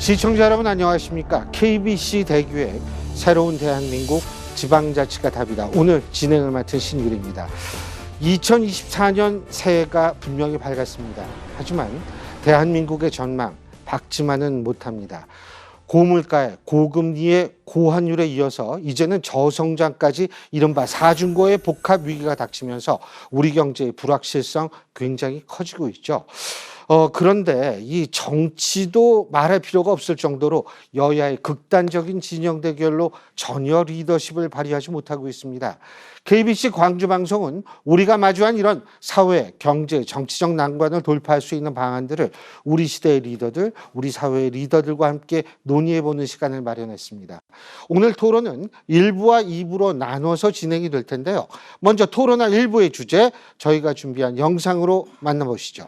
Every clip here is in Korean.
시청자 여러분 안녕하십니까? KBC 대기획 새로운 대한민국 지방자치가 답이다. 오늘 진행을 맡은 신유리입니다. 2024년 새해가 분명히 밝았습니다. 하지만 대한민국의 전망 밝지만은 못합니다. 고물가에 고금리에 고환율에 이어서 이제는 저성장까지 이른바 사중고의 복합 위기가 닥치면서 우리 경제의 불확실성 굉장히 커지고 있죠. 그런데 이 정치도 말할 필요가 없을 정도로 여야의 극단적인 진영 대결로 전혀 리더십을 발휘하지 못하고 있습니다. KBC 광주방송은 우리가 마주한 이런 사회, 경제, 정치적 난관을 돌파할 수 있는 방안들을 우리 시대의 리더들, 우리 사회의 리더들과 함께 논의해보는 시간을 마련했습니다. 오늘 토론은 1부와 2부로 나눠서 진행이 될 텐데요. 먼저 토론할 1부의 주제 저희가 준비한 영상으로 만나보시죠.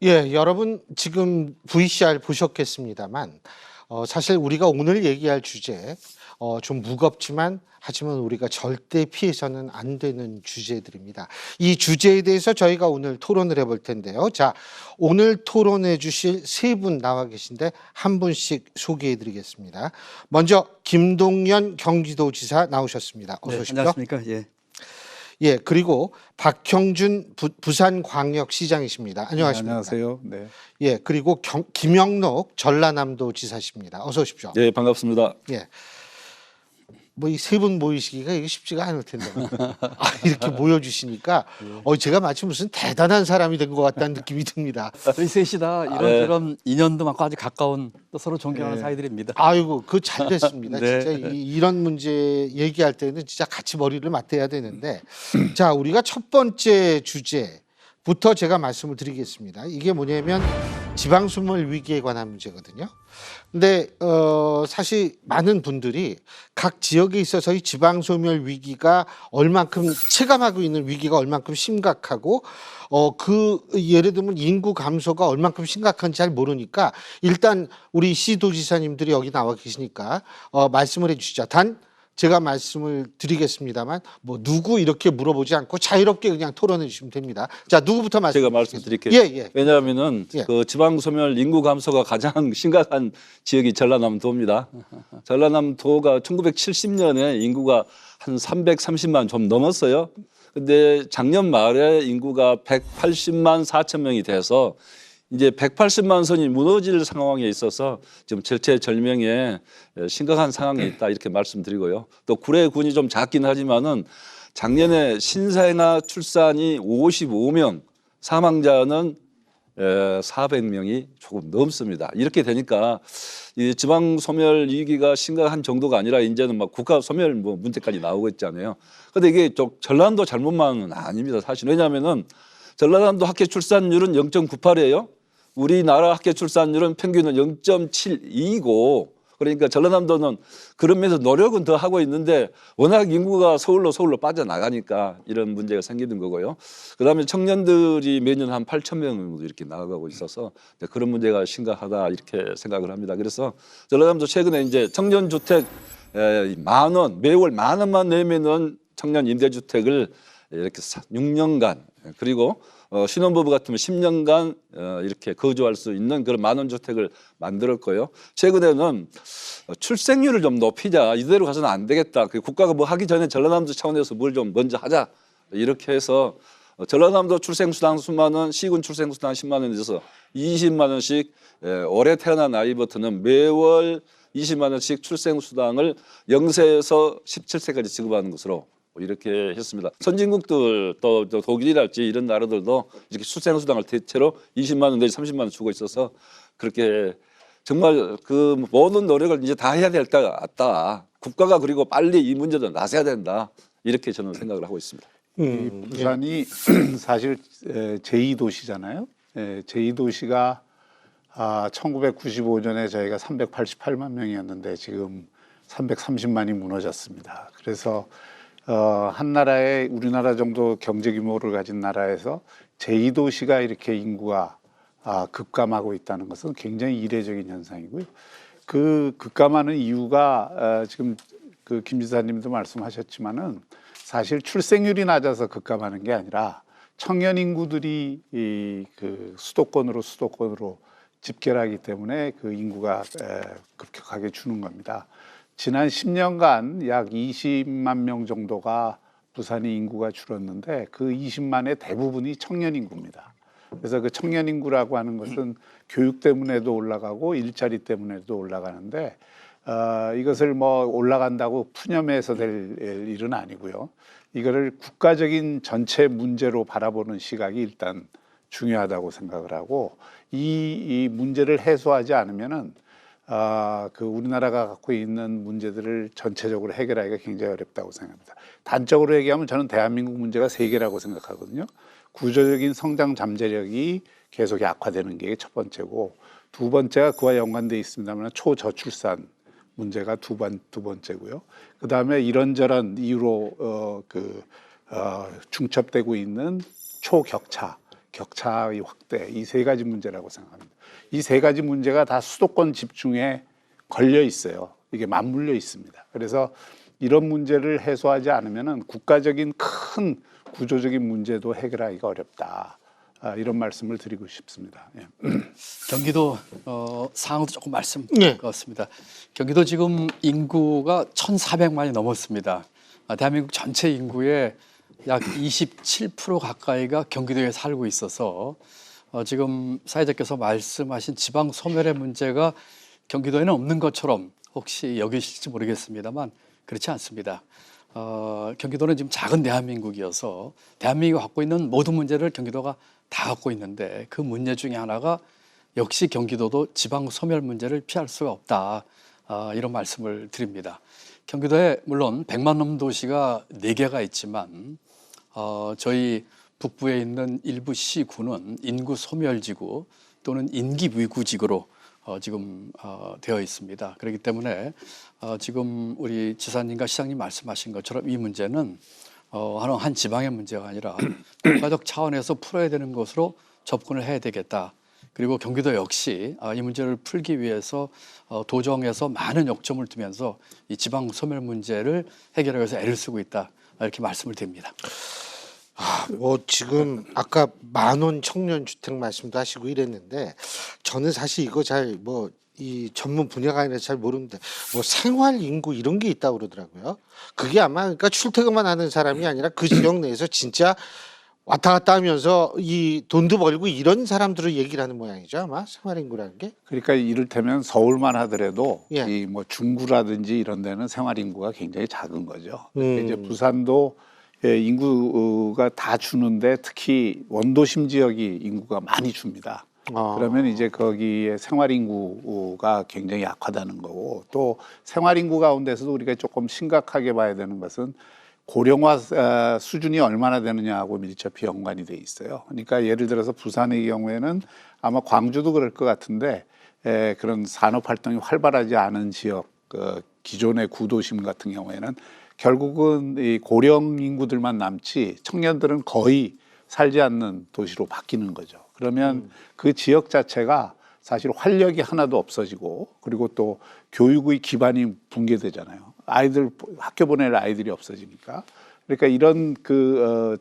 예, 여러분 지금 VCR 보셨겠습니다만 사실 우리가 오늘 얘기할 주제 좀 무겁지만 하지만 우리가 절대 피해서는 안 되는 주제들입니다. 이 주제에 대해서 저희가 오늘 토론을 해볼 텐데요. 자, 오늘 토론해 주실 세 분 나와 계신데 한 분씩 소개해 드리겠습니다. 먼저 김동연 경기도지사 나오셨습니다. 어서 오십시오. 안녕하십니까. 예. 예, 그리고 박형준 부산광역시장이십니다. 안녕하십니까. 안녕하세요. 네. 예, 그리고 김영록 전라남도 지사십니다. 어서 오십시오. 네, 반갑습니다. 예. 뭐 이 세 분 모이시기가 이게 쉽지가 않을 텐데 이렇게 모여주시니까 제가 마치 무슨 대단한 사람이 된 것 같다는 느낌이 듭니다. 저희 셋이 다 이런저런 인연도 많고 아주 가까운 또 서로 존경하는 사이들입니다. 아이고, 그 잘 됐습니다. 네. 진짜 이런 문제 얘기할 때는 진짜 같이 머리를 맞대야 되는데 자, 우리가 첫 번째 주제부터 제가 말씀을 드리겠습니다. 이게 뭐냐면 지방소멸 위기에 관한 문제거든요. 근데 사실 많은 분들이 각 지역에 있어서 이 지방소멸 위기가 얼만큼 체감하고 있는 위기가 얼만큼 심각하고 예를 들면 인구 감소가 얼만큼 심각한지 잘 모르니까 일단 우리 시도지사님들이 여기 나와 계시니까 말씀을 해주시죠. 단 제가 말씀을 드리겠습니다만 뭐 누구 이렇게 물어보지 않고 자유롭게 그냥 토론해 주시면 됩니다. 자, 누구부터 말씀? 제가 말씀드릴게요. 예. 왜냐하면은 예. 그 지방 소멸 인구 감소가 가장 심각한 지역이 전라남도입니다. 전라남도가 1970년에 인구가 한 330만 좀 넘었어요. 근데 작년 말에 인구가 180만 4천 명이 돼서 이제 180만 선이 무너질 상황에 있어서 지금 절체절명에 심각한 상황에 있다 이렇게 말씀드리고요. 또 구례군이 좀 작긴 하지만은 작년에 신생아 출산이 55명, 사망자는 400명이 조금 넘습니다. 이렇게 되니까 이 지방 소멸 위기가 심각한 정도가 아니라 이제는 막 국가 소멸 뭐 문제까지 나오고 있잖아요. 근데 이게 전라남도 잘못만은 아닙니다. 사실 왜냐하면은 전라남도 학교 출산율은 0.98이에요. 우리나라 학교 출산율은 평균은 0.72고 그러니까 전라남도는 그런 면에서 노력은 더 하고 있는데 워낙 인구가 서울로 빠져나가니까 이런 문제가 생기는 거고요. 그다음에 청년들이 매년 한 8천 명 정도 이렇게 나가고 있어서 그런 문제가 심각하다 이렇게 생각을 합니다. 그래서 전라남도 최근에 이제 청년 주택 10,000원 매월 10,000원만 내면은 청년 임대주택을 이렇게 6년간 그리고 신혼부부 같으면 10년간 이렇게 거주할 수 있는 그런 만원 주택을 만들었고요. 최근에는 출생률을 좀 높이자. 이대로 가서는 안 되겠다. 국가가 뭐 하기 전에 전라남도 차원에서 뭘 좀 먼저 하자. 이렇게 해서 전라남도 출생수당 10만 원, 시군 출생수당 10만 원에 대해서 20만 원씩 올해 태어난 아이부터는 매월 20만 원씩 출생수당을 0세에서 17세까지 지급하는 것으로 이렇게 했습니다. 선진국들 또 독일이랄지 이런 나라들도 이렇게 수생수당을 대체로 20만 원 내지 30만 원 주고 있어서 그렇게 정말 그 모든 노력을 이제 다 해야 될 때가 왔다. 국가가 그리고 빨리 이 문제도 나서야 된다. 이렇게 저는 생각을 하고 있습니다. 이 부산이 사실 제2도시잖아요. 제2도시가 1995년에 저희가 388만 명이었는데 지금 330만이 무너졌습니다. 그래서 한 나라의 우리나라 정도 경제 규모를 가진 나라에서 제2도시가 이렇게 인구가 급감하고 있다는 것은 굉장히 이례적인 현상이고요. 그 급감하는 이유가 지금 그 김 지사님도 말씀하셨지만은 사실 출생률이 낮아서 급감하는 게 아니라 청년 인구들이 그 수도권으로 집결하기 때문에 그 인구가 급격하게 주는 겁니다. 지난 10년간 약 20만 명 정도가 부산의 인구가 줄었는데 그 20만의 대부분이 청년 인구입니다. 그래서 그 청년 인구라고 하는 것은 교육 때문에도 올라가고 일자리 때문에도 올라가는데 이것을 뭐 올라간다고 푸념해서 될 일은 아니고요. 이거를 국가적인 전체 문제로 바라보는 시각이 일단 중요하다고 생각을 하고 이 문제를 해소하지 않으면은 그 우리나라가 갖고 있는 문제들을 전체적으로 해결하기가 굉장히 어렵다고 생각합니다. 단적으로 얘기하면 저는 대한민국 문제가 세 개라고 생각하거든요. 구조적인 성장 잠재력이 계속 약화되는 게 첫 번째고, 두 번째가 그와 연관돼 있습니다만 초저출산 문제가 두 번째고요. 그 다음에 이런저런 이유로 중첩되고 있는 격차의 확대, 이 세 가지 문제라고 생각합니다. 이 세 가지 문제가 다 수도권 집중에 걸려 있어요. 이게 맞물려 있습니다. 그래서 이런 문제를 해소하지 않으면은 국가적인 큰 구조적인 문제도 해결하기가 어렵다. 이런 말씀을 드리고 싶습니다. 예. 경기도 상황도 조금 말씀 네. 같습니다. 경기도 지금 인구가 1,400만이 넘었습니다. 대한민국 전체 인구의 약 27% 가까이가 경기도에 살고 있어서 지금 사회자께서 말씀하신 지방 소멸의 문제가 경기도에는 없는 것처럼 혹시 여기실지 모르겠습니다만 그렇지 않습니다. 경기도는 지금 작은 대한민국이어서 대한민국이 갖고 있는 모든 문제를 경기도가 다 갖고 있는데 그 문제 중에 하나가 역시 경기도도 지방 소멸 문제를 피할 수가 없다. 이런 말씀을 드립니다. 경기도에 물론 100만 넘는 도시가 4개가 있지만 저희 북부에 있는 일부 시군은 인구 소멸지구 또는 인기 위구지구로 지금 되어 있습니다. 그렇기 때문에 지금 우리 지사님과 시장님 말씀하신 것처럼 이 문제는 한 지방의 문제가 아니라 국가적 차원에서 풀어야 되는 것으로 접근을 해야 되겠다. 그리고 경기도 역시 이 문제를 풀기 위해서 도정에서 많은 역점을 두면서 이 지방 소멸 문제를 해결하기 위해서 애를 쓰고 있다. 이렇게 말씀을 드립니다. 뭐 지금 아까 만원 청년 주택 말씀도 하시고 이랬는데 저는 사실 이거 잘 뭐 이 전문 분야가 아니라 잘 모르는데 뭐 생활 인구 이런 게 있다고 그러더라고요. 그게 아마 그러니까 출퇴근만 하는 사람이 아니라 그 지역 내에서 진짜 왔다 갔다 하면서 이 돈도 벌고 이런 사람들을 얘기를 하는 모양이죠. 아마 생활 인구라는 게. 그러니까 이를테면 서울만 하더라도 예. 이 뭐 중구라든지 이런 데는 생활 인구가 굉장히 작은 거죠. 이제 부산도 인구가 다 주는데 특히 원도심 지역이 인구가 많이 줍니다. 그러면 이제 거기에 생활 인구가 굉장히 약하다는 거고, 또 생활 인구 가운데서도 우리가 조금 심각하게 봐야 되는 것은 고령화 수준이 얼마나 되느냐하고 밀접히 연관이 돼 있어요. 그러니까 예를 들어서 부산의 경우에는 아마 광주도 그럴 것 같은데 그런 산업 활동이 활발하지 않은 지역, 기존의 구도심 같은 경우에는 결국은 이 고령 인구들만 남지 청년들은 거의 살지 않는 도시로 바뀌는 거죠. 그러면 그 지역 자체가 사실 활력이 하나도 없어지고, 그리고 또 교육의 기반이 붕괴되잖아요. 아이들 학교 보낼 아이들이 없어지니까. 그러니까 이런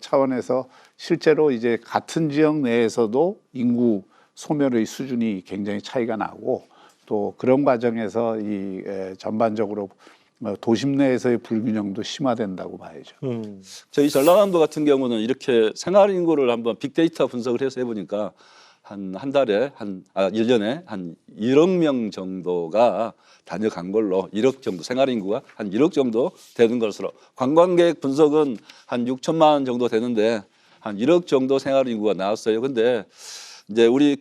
차원에서 실제로 이제 같은 지역 내에서도 인구 소멸의 수준이 굉장히 차이가 나고, 또 그런 과정에서 이 전반적으로 도심 내에서의 불균형도 심화된다고 봐야죠. 저희 전라남도 같은 경우는 이렇게 생활 인구를 한번 빅데이터 분석을 해서 해보니까 한 달에 1년에 한 1억 명 정도가 다녀간 걸로 1억 정도 생활 인구가 한 1억 정도 되는 것으로 관광객 분석은 한 6천만 정도 되는데 한 1억 정도 생활 인구가 나왔어요. 근데 이제 우리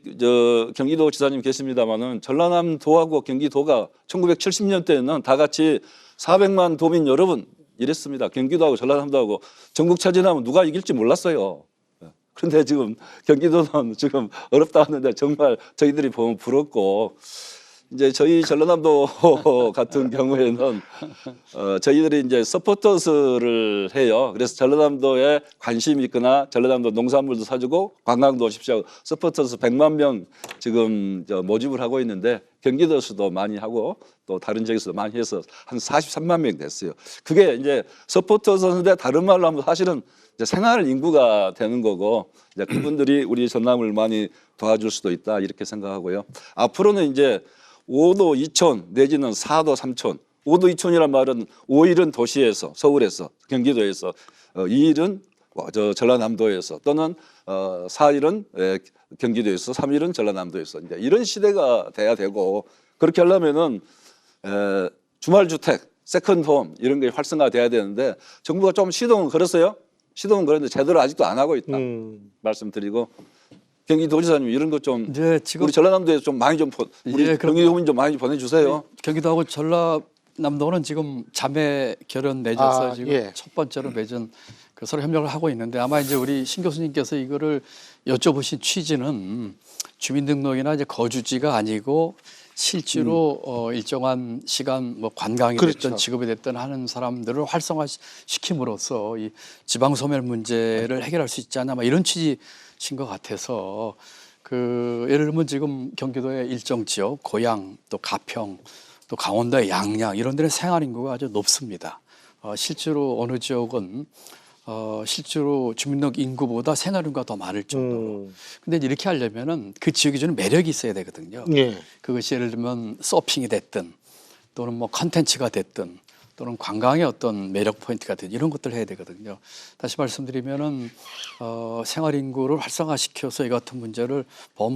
경기도 지사님 계십니다마는 전라남도하고 경기도가 1970년대에는 다 같이 400만 도민 여러분 이랬습니다. 경기도하고 전라남도하고 전국 차지하면 누가 이길지 몰랐어요. 그런데 지금 경기도는 지금 어렵다 하는데 정말 저희들이 보면 부럽고 이제 저희 전라남도 같은 경우에는 저희들이 이제 서포터스를 해요. 그래서 전라남도에 관심이 있거나 전라남도 농산물도 사주고 관광도 오십시오. 서포터스 100만 명 지금 모집을 하고 있는데 경기도에서도 많이 하고 또 다른 지역에서도 많이 해서 한 43만 명 됐어요. 그게 이제 서포터스인데 다른 말로 하면 사실은 이제 생활 인구가 되는 거고 이제 그분들이 우리 전남을 많이 도와줄 수도 있다 이렇게 생각하고요. 앞으로는 이제 5도 2촌 내지는 4도 3촌. 5도 2촌이란 말은 5일은 도시에서 서울에서 경기도에서 2일은 전라남도에서 또는 4일은 경기도에서 3일은 전라남도에서 이제 이런 시대가 돼야 되고 그렇게 하려면은 주말 주택, 세컨드홈 이런 게 활성화돼야 되는데 정부가 좀 시동은 걸었어요. 시동은 걸었는데 제대로 아직도 안 하고 있다 말씀드리고. 경기도지사님 이런 것 좀 우리 전라남도에 좀 많이 좀 우리 경기도민 좀 많이 보내주세요. 경기도하고 전라남도는 지금 자매 결연 맺어서 지금 첫 번째로 맺은 그 서로 협력을 하고 있는데 아마 이제 우리 신 교수님께서 이거를 여쭤보신 취지는 주민등록이나 이제 거주지가 아니고 실제로 일정한 시간 뭐 관광이 됐든 직업이 됐든 하는 사람들을 활성화시킴으로써 이 지방 소멸 문제를 해결할 수 있지 않나 이런 취지신 것 같아서 그 예를 들면 지금 경기도의 일정 지역 고양 또 가평 또 강원도의 양양 이런 데는 생활 인구가 아주 높습니다. 실제로 어느 지역은 실제로 주민등록 인구보다 생활 인구가 더 많을 정도로. 근데 이렇게 하려면은 그 지역이 주는 매력이 있어야 되거든요. 그것이 예를 들면 서핑이 됐든 또는 뭐 컨텐츠가 됐든 또는 관광의 어떤 매력 포인트가 됐든 이런 것들을 해야 되거든요. 다시 말씀드리면은 생활 인구를 활성화시켜서 이 같은 문제를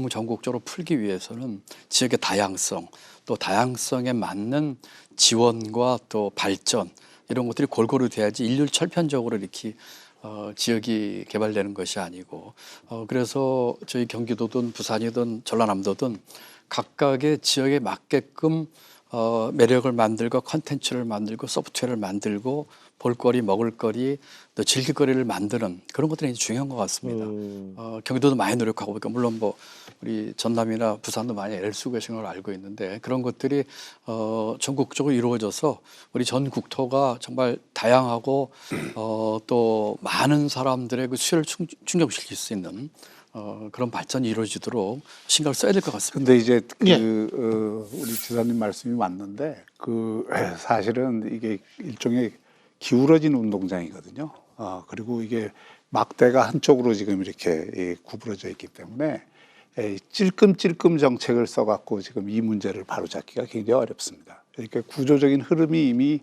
전국적으로 풀기 위해서는 지역의 다양성 또 다양성에 맞는 지원과 또 발전 이런 것들이 골고루 돼야지 일률철편적으로 이렇게 지역이 개발되는 것이 아니고 그래서 저희 경기도든 부산이든 전라남도든 각각의 지역에 맞게끔 매력을 만들고 컨텐츠를 만들고 소프트웨어를 만들고 볼거리, 먹을거리, 또 즐길거리를 만드는 그런 것들이 중요한 것 같습니다. 경기도도 많이 노력하고 그러니까 물론 뭐 우리 전남이나 부산도 많이 애를 쓰고 계신 걸 알고 있는데 그런 것들이 전국적으로 이루어져서 우리 전 국토가 정말 다양하고 또 많은 사람들의 그 수요를 충족시킬 수 있는 그런 발전이 이루어지도록 신경을 써야 될 것 같습니다. 근데 이제 우리 지사님 말씀이 맞는데 사실은 이게 일종의 기울어진 운동장이거든요. 그리고 이게 막대가 한쪽으로 지금 이렇게 구부러져 있기 때문에 찔끔찔끔 정책을 써갖고 지금 이 문제를 바로잡기가 굉장히 어렵습니다. 그러니까 구조적인 흐름이 이미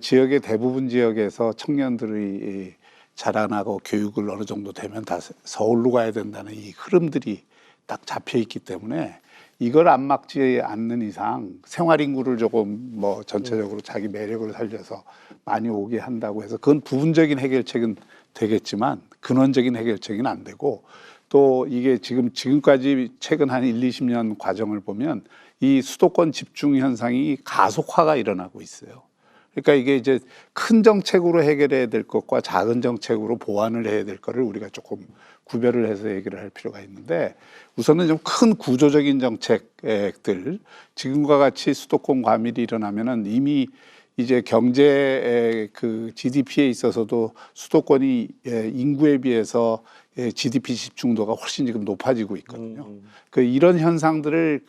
지역의 대부분 지역에서 청년들이 자라나고 교육을 어느 정도 되면 다 서울로 가야 된다는 이 흐름들이 딱 잡혀 있기 때문에 이걸 안 막지 않는 이상 생활 인구를 조금 뭐 전체적으로 자기 매력을 살려서 많이 오게 한다고 해서 그건 부분적인 해결책은 되겠지만 근원적인 해결책은 안 되고 또 이게 지금까지 최근 한 1, 20년 과정을 보면 이 수도권 집중 현상이 가속화가 일어나고 있어요. 그러니까 이게 이제 큰 정책으로 해결해야 될 것과 작은 정책으로 보완을 해야 될 거를 우리가 조금 구별을 해서 얘기를 할 필요가 있는데 우선은 좀 큰 구조적인 정책들 지금과 같이 수도권 과밀이 일어나면은 이미 이제 경제 그 GDP에 있어서도 수도권이 인구에 비해서 GDP 집중도가 훨씬 지금 높아지고 있거든요. 그 이런 현상들을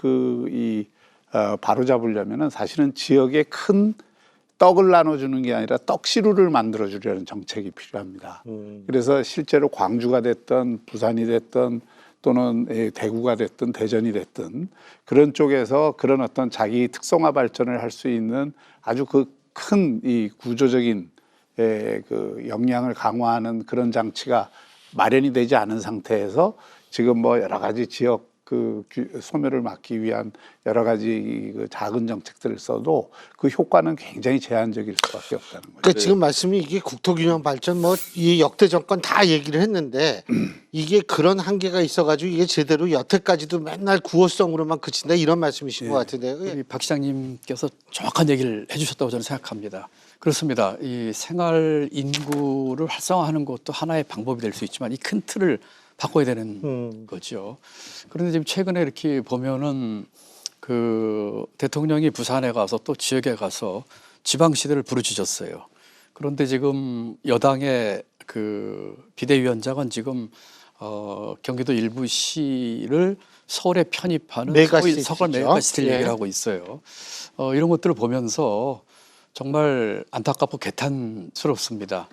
바로잡으려면은 사실은 지역의 큰 떡을 나눠주는 게 아니라 떡시루를 만들어주려는 정책이 필요합니다. 그래서 실제로 광주가 됐든 부산이 됐든 또는 대구가 됐든 대전이 됐든 그런 쪽에서 그런 어떤 자기 특성화 발전을 할 수 있는 아주 그 큰 이 구조적인 그 역량을 강화하는 그런 장치가 마련이 되지 않은 상태에서 지금 뭐 여러 가지 지역 소멸을 막기 위한 여러 가지 그 작은 정책들을 써도 그 효과는 굉장히 제한적일 수밖에 없다는 거죠. 그러니까 지금 말씀이 이게 국토균형 발전 뭐 이 역대 정권 다 얘기를 했는데 이게 그런 한계가 있어가지고 이게 제대로 여태까지도 맨날 구호성으로만 그친다 이런 말씀이신 것 같은데요. 우리 박 시장님께서 정확한 얘기를 해주셨다고 저는 생각합니다. 그렇습니다. 이 생활 인구를 활성화하는 것도 하나의 방법이 될 수 있지만 이 큰 틀을 바꿔야 되는 거죠. 그런데 지금 최근에 이렇게 보면은 그 대통령이 부산에 가서 또 지역에 가서 지방시대를 부르짖었어요. 그런데 지금 여당의 그 비대위원장은 지금 경기도 일부 시를 서울에 편입하는 메가시티죠. 서울 메가시티를 예. 얘기를 하고 있어요. 이런 것들을 보면서 정말 안타깝고 개탄스럽습니다.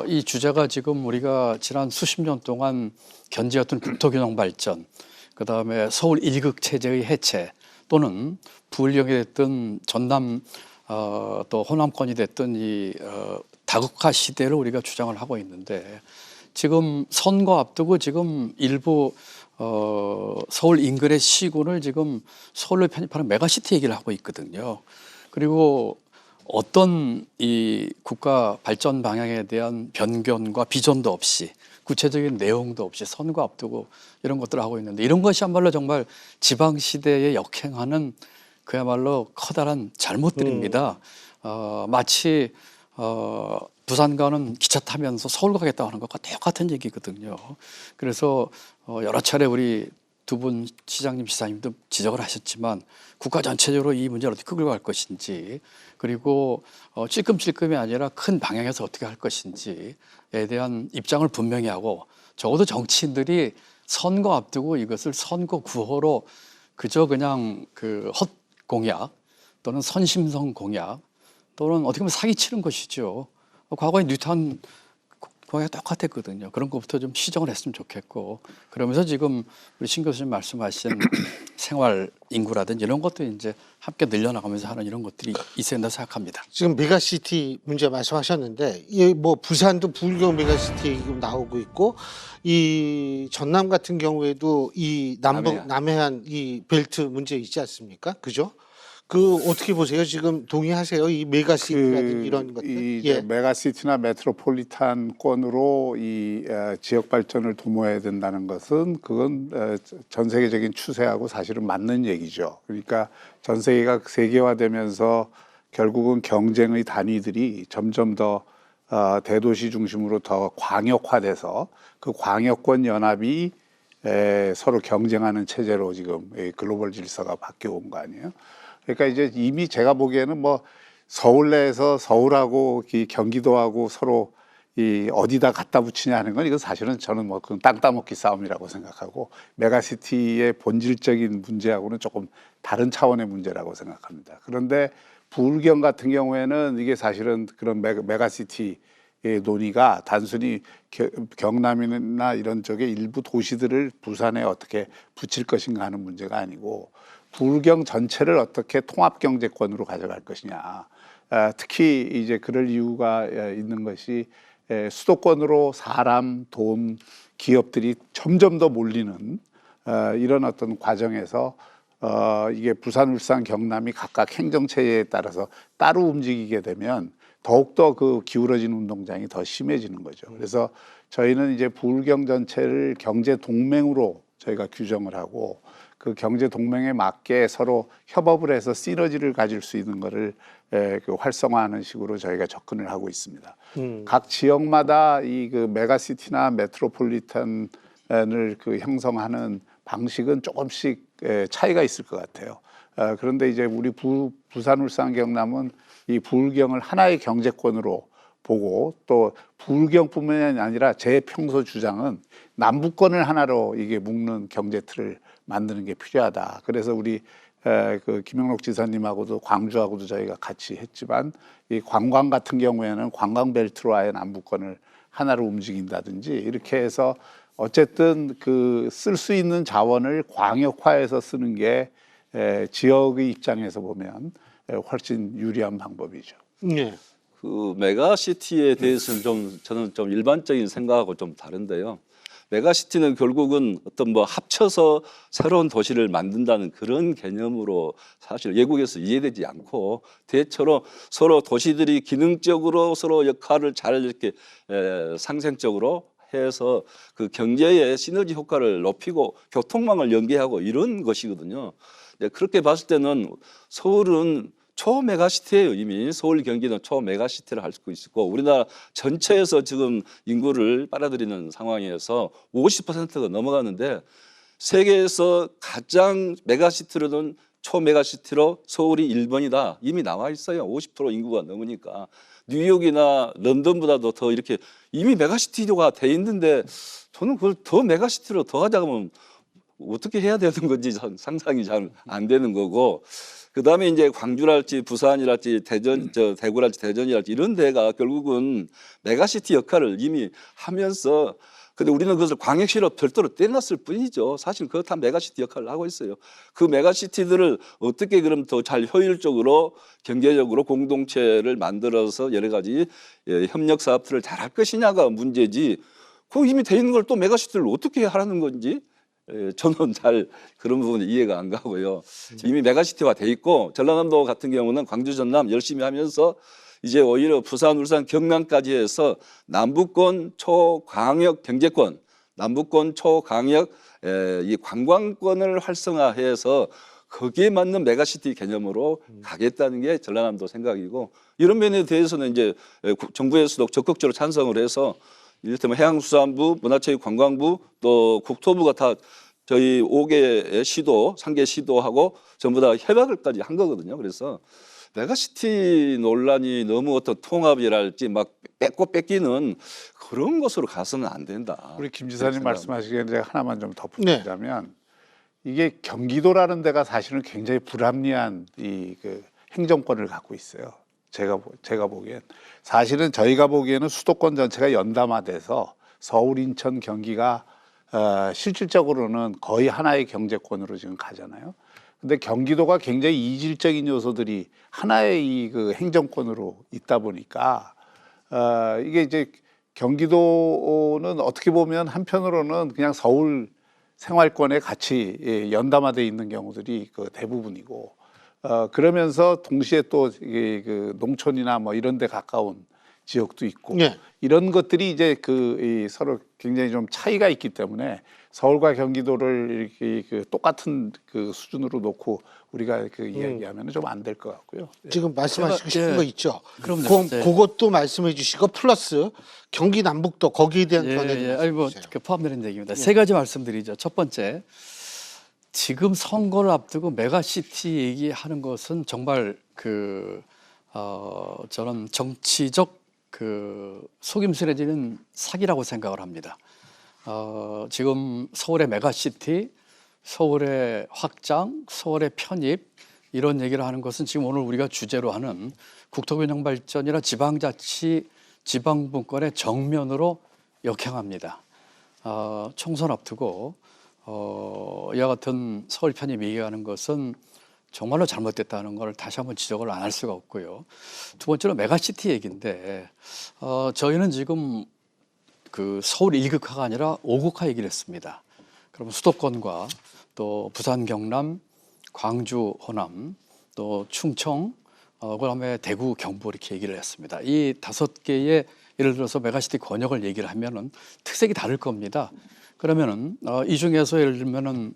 이 주제가 지금 우리가 지난 수십 년 동안 견제했던 국토균형 발전, 그 다음에 서울 일극 체제의 해체 또는 부울경이 됐던 전남 또 호남권이 됐던 이 다국화 시대를 우리가 주장을 하고 있는데 지금 선거 앞두고 지금 일부 서울 인근의 시군을 지금 서울로 편입하는 메가시티 얘기를 하고 있거든요. 그리고 어떤 이 국가 발전 방향에 대한 변견과 비전도 없이 구체적인 내용도 없이 선거 앞두고 이런 것들을 하고 있는데 이런 것이야말로 정말 지방 시대에 역행하는 그야말로 커다란 잘못들입니다. 마치 부산 가는 기차 타면서 서울 가겠다고 하는 것과 똑같은 얘기거든요. 그래서 여러 차례 우리 두 분 시장님, 지사님도 지적을 하셨지만 국가 전체적으로 이 문제를 어떻게 끌고 갈 것인지 그리고 찔끔찔끔이 아니라 큰 방향에서 어떻게 할 것인지에 대한 입장을 분명히 하고 적어도 정치인들이 선거 앞두고 이것을 선거 구호로 그저 그냥 그 헛 공약 또는 선심성 공약 또는 어떻게 보면 사기치는 것이죠. 과거에 뉴턴 공약이 똑같았거든요. 그런 것부터 좀 시정을 했으면 좋겠고 그러면서 지금 우리 신 교수님 말씀하신 생활 인구라든지 이런 것도 이제 함께 늘려나가면서 하는 이런 것들이 있어야 된다고 생각합니다. 지금 메가시티 문제 말씀하셨는데 이 뭐 부산도 부울경 메가시티 지금 나오고 있고 이 전남 같은 경우에도 이 남해안 이 벨트 문제 있지 않습니까? 그죠? 그 어떻게 보세요? 지금 동의하세요? 이 메가시티라든지 이런 것들? 이 메가시티나 메트로폴리탄권으로 이 지역 발전을 도모해야 된다는 것은 그건 전 세계적인 추세하고 사실은 맞는 얘기죠. 그러니까 전 세계가 세계화되면서 결국은 경쟁의 단위들이 점점 더 대도시 중심으로 더 광역화돼서 그 광역권 연합이 서로 경쟁하는 체제로 지금 글로벌 질서가 바뀌어 온 거 아니에요? 그러니까 이제 이미 제가 보기에는 뭐 서울 내에서 서울하고 이 경기도하고 서로 이 어디다 갖다 붙이냐 하는 건 이건 사실은 저는 뭐 그건 땅 따먹기 싸움이라고 생각하고 메가시티의 본질적인 문제하고는 조금 다른 차원의 문제라고 생각합니다. 그런데 부울경 같은 경우에는 이게 사실은 그런 메가시티의 논의가 단순히 경남이나 이런 쪽의 일부 도시들을 부산에 어떻게 붙일 것인가 하는 문제가 아니고 부울경 전체를 어떻게 통합 경제권으로 가져갈 것이냐. 특히 이제 그럴 이유가 있는 것이 수도권으로 사람, 돈, 기업들이 점점 더 몰리는 이런 어떤 과정에서 이게 부산, 울산, 경남이 각각 행정체제에 따라서 따로 움직이게 되면 더욱더 그 기울어진 운동장이 더 심해지는 거죠. 그래서 저희는 이제 부울경 전체를 경제 동맹으로 저희가 규정을 하고 그 경제 동맹에 맞게 서로 협업을 해서 시너지를 가질 수 있는 거를 그 활성화하는 식으로 저희가 접근을 하고 있습니다. 각 지역마다 이 그 메가시티나 메트로폴리탄을 그 형성하는 방식은 조금씩 차이가 있을 것 같아요. 그런데 이제 우리 부산, 울산, 경남은 이 부울경을 하나의 경제권으로 보고 또 부울경뿐만이 아니라 제 평소 주장은 남부권을 하나로 이게 묶는 경제 틀을 만드는 게 필요하다. 그래서 우리 그 김영록 지사님하고도 광주하고도 저희가 같이 했지만 이 관광 같은 경우에는 관광 벨트로 아예 남부권을 하나로 움직인다든지 이렇게 해서 어쨌든 그 쓸 수 있는 자원을 광역화해서 쓰는 게 지역의 입장에서 보면 훨씬 유리한 방법이죠. 네. 그 메가시티에 대해서는 좀 저는 좀 일반적인 생각하고 좀 다른데요. 메가시티는 결국은 어떤 뭐 합쳐서 새로운 도시를 만든다는 그런 개념으로 사실 외국에서 이해되지 않고 대체로 서로 도시들이 기능적으로 서로 역할을 잘 이렇게 상생적으로 해서 그 경제의 시너지 효과를 높이고 교통망을 연계하고 이런 것이거든요. 그렇게 봤을 때는 서울은 초메가시티예요. 이미 서울 경기는 초메가시티를 할 수 있고 우리나라 전체에서 지금 인구를 빨아들이는 상황에서 50%가 넘어가는데 세계에서 가장 메가시티로는 초메가시티로 서울이 1번이다. 이미 나와 있어요. 50% 인구가 넘으니까. 뉴욕이나 런던보다도 더 이렇게 이미 메가시티가 돼 있는데 저는 그걸 더 메가시티로 더 하자면 어떻게 해야 되는 건지 상상이 잘 안 되는 거고 그다음에 이제 광주랄지 부산이랄지 대전 대구랄지 대전이랄지 이런 데가 결국은 메가시티 역할을 이미 하면서 근데 우리는 그것을 광역시로 별도로 떼놨을 뿐이죠. 사실 그거 다 메가시티 역할을 하고 있어요. 그 메가시티들을 어떻게 그럼 더 잘 효율적으로 경제적으로 공동체를 만들어서 여러 가지 협력 사업들을 잘 할 것이냐가 문제지. 그 이미 돼 있는 걸 또 메가시티를 어떻게 하라는 건지 저는 잘 그런 부분이 이해가 안 가고요. 이미 메가시티화 돼 있고 전라남도 같은 경우는 광주 전남 열심히 하면서 이제 오히려 부산, 울산, 경남까지 해서 남부권 초광역 경제권, 남부권 초광역 이 관광권을 활성화해서 거기에 맞는 메가시티 개념으로 가겠다는 게 전라남도 생각이고 이런 면에 대해서는 이제 정부에서도 적극적으로 찬성을 해서 이를테면 해양수산부, 문화체육관광부 또 국토부가 다 저희 5개의 시도, 3개 시도하고 전부 다 협약을까지 한 거거든요. 그래서 메가시티 논란이 너무 어떤 통합이랄지 막 뺏고 뺏기는 그런 것으로 가서는 안 된다. 우리 김 지사님 말씀하시기에 제가 하나만 좀 덧붙이자면 이게 경기도라는 데가 사실은 굉장히 불합리한 그 행정권을 갖고 있어요. 제가 보기엔 사실은 저희가 보기에는 수도권 전체가 연담화돼서 서울, 인천, 경기가 실질적으로는 거의 하나의 경제권으로 지금 가잖아요. 근데 경기도가 굉장히 이질적인 요소들이 하나의 이 그 행정권으로 있다 보니까 이게 이제 경기도는 어떻게 보면 한편으로는 그냥 서울 생활권에 같이 연담화돼 있는 경우들이 그 대부분이고 그러면서 동시에 또 그 농촌이나 뭐 이런 데 가까운 지역도 있고 네. 이런 것들이 이제 그 서로 굉장히 좀 차이가 있기 때문에 서울과 경기도를 이렇게 그 똑같은 그 수준으로 놓고 우리가 그 이야기하면 좀 안 될 것 같고요. 지금 말씀하시고 싶은 거 있죠? 그럼요. 그것도 말씀해 주시고 플러스 경기 남북도 거기에 대한 견해도 아니 뭐 포함되는 얘기입니다. 세 가지 말씀드리죠. 첫 번째, 지금 선거를 앞두고 메가시티 얘기하는 것은 정말 저는 정치적 속임수에 지는 사기라고 생각을 합니다. 지금 서울의 메가시티, 서울의 확장, 서울의 편입 이런 얘기를 하는 것은 지금 오늘 우리가 주제로 하는 국토균형 발전이나 지방자치, 지방분권의 정면으로 역행합니다. 총선 앞두고 이와 같은 서울 편입 얘기하는 것은 정말로 잘못됐다는 걸 다시 한번 지적을 안 할 수가 없고요. 두 번째로 메가시티 얘기인데 저희는 지금 그 서울 1극화가 아니라 5극화 얘기를 했습니다. 그러면 수도권과 또 부산, 경남, 광주, 호남, 또 충청, 그다음에 대구, 경북 이렇게 얘기를 했습니다. 이 5개의 예를 들어서 메가시티 권역을 얘기를 하면은 특색이 다를 겁니다. 그러면은 이 중에서 예를 들면은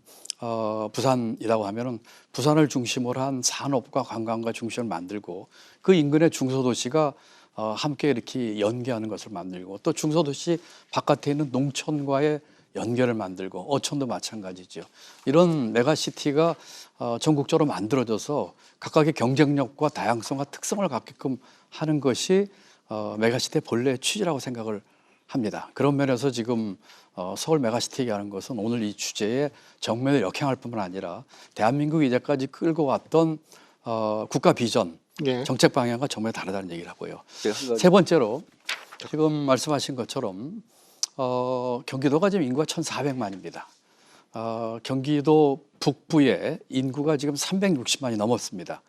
부산이라고 하면은 부산을 중심으로 한 산업과 관광과 중심을 만들고 그 인근의 중소도시가 함께 이렇게 연계하는 것을 만들고 또 중소도시 바깥에 있는 농촌과의 연결을 만들고 어촌도 마찬가지죠. 이런 메가시티가 전국적으로 만들어져서 각각의 경쟁력과 다양성과 특성을 갖게끔 하는 것이 메가시티의 본래의 취지라고 생각을 합니다. 그런 면에서 지금 서울 메가시티 얘기하는 것은 오늘 이 주제에 정면을 역행할 뿐만 아니라 대한민국이 이제까지 끌고 왔던 국가 비전, 정책 방향과 정말 다르다는 얘기를 하고요. 세 번째로 지금 말씀하신 것처럼 경기도가 지금 인구가 1,400만입니다. 경기도 북부에 인구가 지금 360만이 넘었습니다.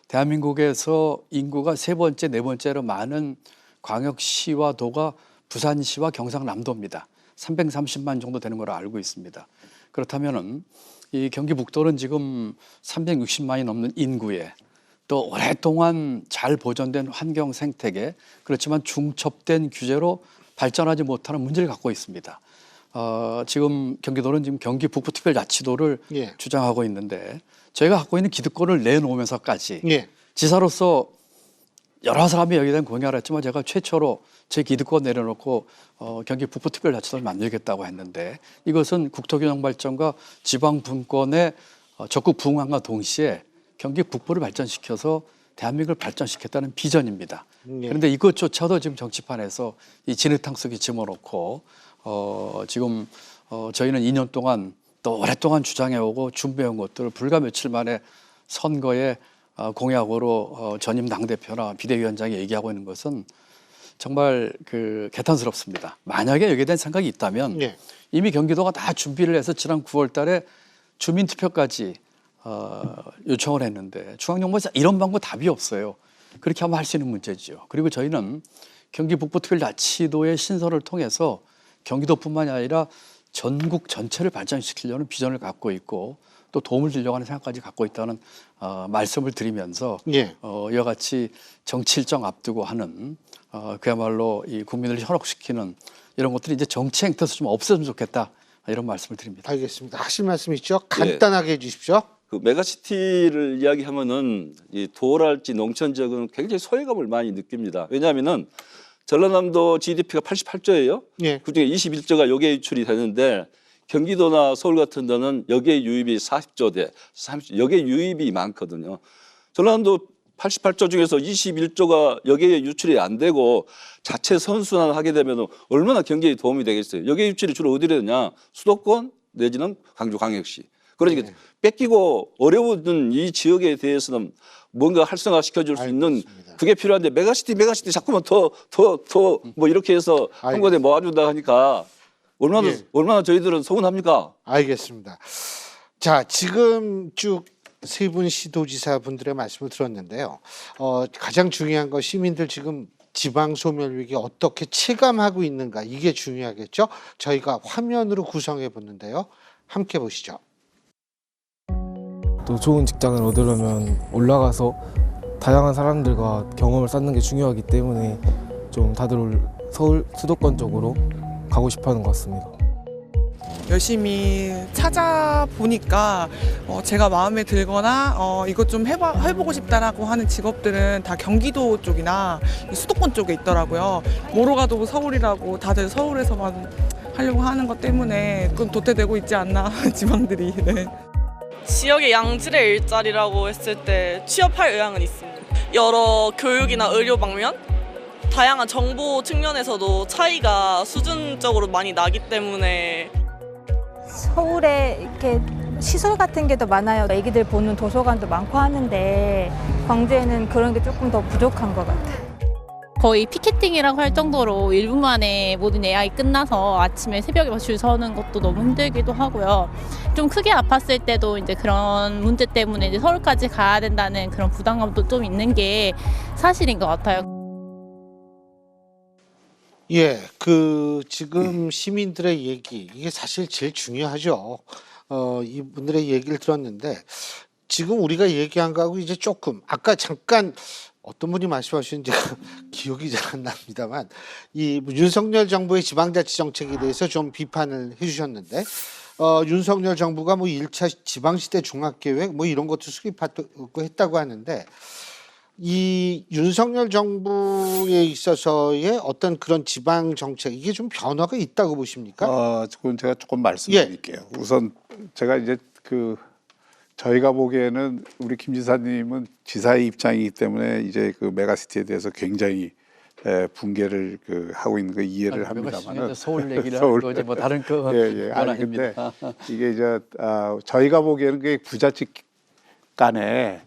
대한민국에서 인구가 세 번째, 네 번째로 많은 광역시와 도가 부산시와 경상남도입니다. 330만 정도 되는 걸로 알고 있습니다. 그렇다면은 이 경기 북도는 지금 360만이 넘는 인구에 또 오랫동안 잘 보존된 환경 생태계, 그렇지만 중첩된 규제로 발전하지 못하는 문제를 갖고 있습니다. 지금 경기도는 지금 경기 북부특별자치도를 예. 주장하고 있는데 저희가 갖고 있는 기득권을 내놓으면서까지 예. 지사로서 여러 사람이 여기에 대한 공약을 했지만 제가 최초로 제 기득권 내려놓고 경기 북부특별자치도를 만들겠다고 했는데 이것은 국토균형 발전과 지방 분권의 적극 부응함과 동시에 경기 북부를 발전시켜서 대한민국을 발전시켰다는 비전입니다. 예. 그런데 이것조차도 지금 정치판에서 이 진흙탕 속에 집어넣고 지금 저희는 2년 동안 또 오랫동안 주장해오고 준비해온 것들을 불과 며칠 만에 선거에 공약으로 전임 당대표나 비대위원장이 얘기하고 있는 것은 정말 개탄스럽습니다. 만약에 여기에 대한 생각이 있다면 예. 이미 경기도가 다 준비를 해서 지난 9월 달에 주민투표까지 요청을 했는데 중앙정부에서 이런 방법 답이 없어요. 그렇게 하면 할 수 있는 문제죠. 그리고 저희는 경기 북부특별자치도의 신설을 통해서 경기도뿐만이 아니라 전국 전체를 발전시키려는 비전을 갖고 있고 또 도움을 주려고 하는 생각까지 갖고 있다는 말씀을 드리면서 예. 이와 같이 정치 일정 앞두고 하는 그야말로 이 국민을 현혹시키는 이런 것들이 이제 정치 행태에서 좀 없어졌으면 좋겠다 이런 말씀을 드립니다. 알겠습니다. 하실 말씀 있죠? 간단하게 해주십시오. 그 메가시티를 이야기하면은 이 도랄지 농촌 지역은 굉장히 소외감을 많이 느낍니다. 왜냐하면은 전라남도 GDP가 88조예요. 예. 그중에 21조가 여기에 유출이 되는데 경기도나 서울 같은 데는 여기에 유입이 40조 대 30조, 여기에 유입이 많거든요. 전라남도 88조 중에서 21조가 여기에 유출이 안 되고 자체 선순환 하게 되면 얼마나 경기에 도움이 되겠어요. 여기에 유출이 주로 어디로 되냐? 수도권 내지는 광주광역시. 그러니까 네. 뺏기고 어려운 이 지역에 대해서는 뭔가 활성화시켜줄 수 있는 알겠습니다. 그게 필요한데 메가시티 자꾸만 더 뭐 이렇게 해서 한 곳에 모아준다 하니까 예. 얼마나 저희들은 서운합니까? 알겠습니다. 자, 지금 쭉 세 분 시도지사 분들의 말씀을 들었는데요. 가장 중요한 건 시민들 지금 지방 소멸 위기 어떻게 체감하고 있는가 이게 중요하겠죠. 저희가 화면으로 구성해 보는데요. 함께 보시죠. 또 좋은 직장을 얻으려면 올라가서 다양한 사람들과 경험을 쌓는 게 중요하기 때문에 좀 다들 서울 수도권 쪽으로 가고 싶어하는 것 같습니다. 열심히 찾아보니까 제가 마음에 들거나 이것 좀 해보고 싶다라고 하는 직업들은 다 경기도 쪽이나 수도권 쪽에 있더라고요. 뭐로 가도 서울이라고 다들 서울에서만 하려고 하는 것 때문에 좀 도태되고 있지 않나 지방들이. 네. 지역의 양질의 일자리라고 했을 때 취업할 의향은 있습니다. 여러 교육이나 의료 방면, 다양한 정보 측면에서도 차이가 수준적으로 많이 나기 때문에 서울에 이렇게 시설 같은 게 더 많아요. 애기들 보는 도서관도 많고 하는데 광주에는 그런 게 조금 더 부족한 것 같아요. 거의 피켓팅이라고 할 정도로 1분 만에 모든 예약이 끝나서 아침에 새벽에 줄 서는 것도 너무 힘들기도 하고요. 좀 크게 아팠을 때도 이제 그런 문제 때문에 이제 서울까지 가야 된다는 그런 부담감도 좀 있는 게 사실인 것 같아요. 예, 지금 시민들의 얘기 이게 사실 제일 중요하죠. 이분들의 얘기를 들었는데 지금 우리가 얘기한 거하고 이제 조금 아까 잠깐 어떤 분이 말씀하셨는지 기억이 잘 안 납니다만 이 윤석열 정부의 지방자치 정책에 대해서 좀 비판을 해주셨는데 윤석열 정부가 뭐 1차 지방시대 종합계획 뭐 이런 것도 수립하고 했다고 하는데 이 윤석열 정부에 있어서의 어떤 그런 지방 정책 이게 좀 변화가 있다고 보십니까? 그건 제가 조금 말씀드릴게요. 우선 제가 이제 저희가 보기에는 우리 김 지사님은 지사의 입장이기 때문에 이제 메가시티에 대해서 굉장히 붕괴를 하고 있는 거 이해를 합니다만은 서울 얘기를 하는 거지 뭐 다른 예. 아니 근데 이게 이제 저희가 보기에는 그게 부자직 간에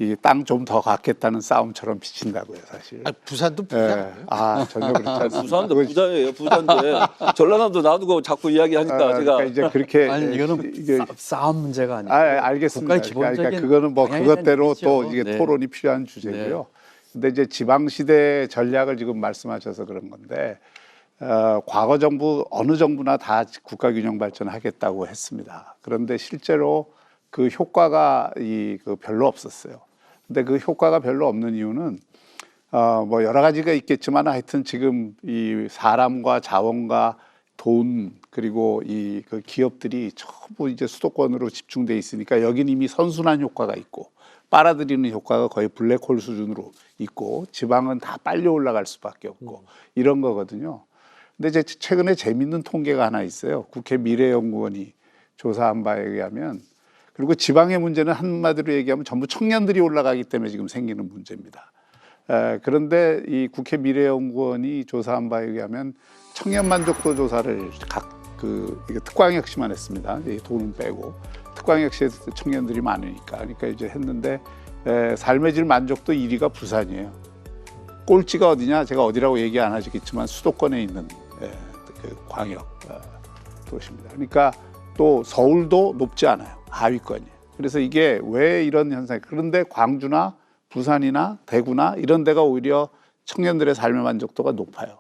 이 땅 좀 더 갖겠다는 싸움처럼 비친다고요, 사실. 부산도 부자 아니에요? 전혀 그렇지 않습니다. 부산도 부자예요, 부자인데 전라남도 놔두고 자꾸 이야기하니까 제가 그러니까 이제 그렇게 아니 이거는 싸움 문제가 아니고 알겠습니다. 국가의 기본적인 그러니까 그거는 뭐 방향에 그것대로 대한 또 얘기죠. 이게 네. 토론이 필요한 주제고요. 근데 이제 지방 시대 전략을 지금 말씀하셔서 그런 건데 과거 정부 어느 정부나 다 국가균형 발전하겠다고 했습니다. 그런데 실제로 그 효과가 별로 없었어요. 근데 그 효과가 별로 없는 이유는 뭐 여러 가지가 있겠지만 하여튼 지금 이 사람과 자원과 돈 그리고 그 기업들이 전부 이제 수도권으로 집중돼 있으니까 여긴 이미 선순환 효과가 있고 빨아들이는 효과가 거의 블랙홀 수준으로 있고 지방은 다 빨리 올라갈 수밖에 없고 이런 거거든요. 근데 이제 최근에 재밌는 통계가 하나 있어요. 국회 미래연구원이 조사한 바에 의하면 그리고 지방의 문제는 한마디로 얘기하면 전부 청년들이 올라가기 때문에 지금 생기는 문제입니다. 그런데 이 국회 미래연구원이 조사한 바에 의하면 청년 만족도 조사를 이게 특광역시만 했습니다. 돈은 빼고 특광역시에 청년들이 많으니까 그러니까 이제 했는데 삶의 질 만족도 1위가 부산이에요. 꼴찌가 어디냐? 제가 어디라고 얘기 안 하시겠지만 수도권에 있는 그 광역 도시입니다. 그러니까 또 서울도 높지 않아요. 하위권이에요. 그래서 이게 왜 이런 현상이 그런데 광주나 부산이나 대구나 이런 데가 오히려 청년들의 삶의 만족도가 높아요.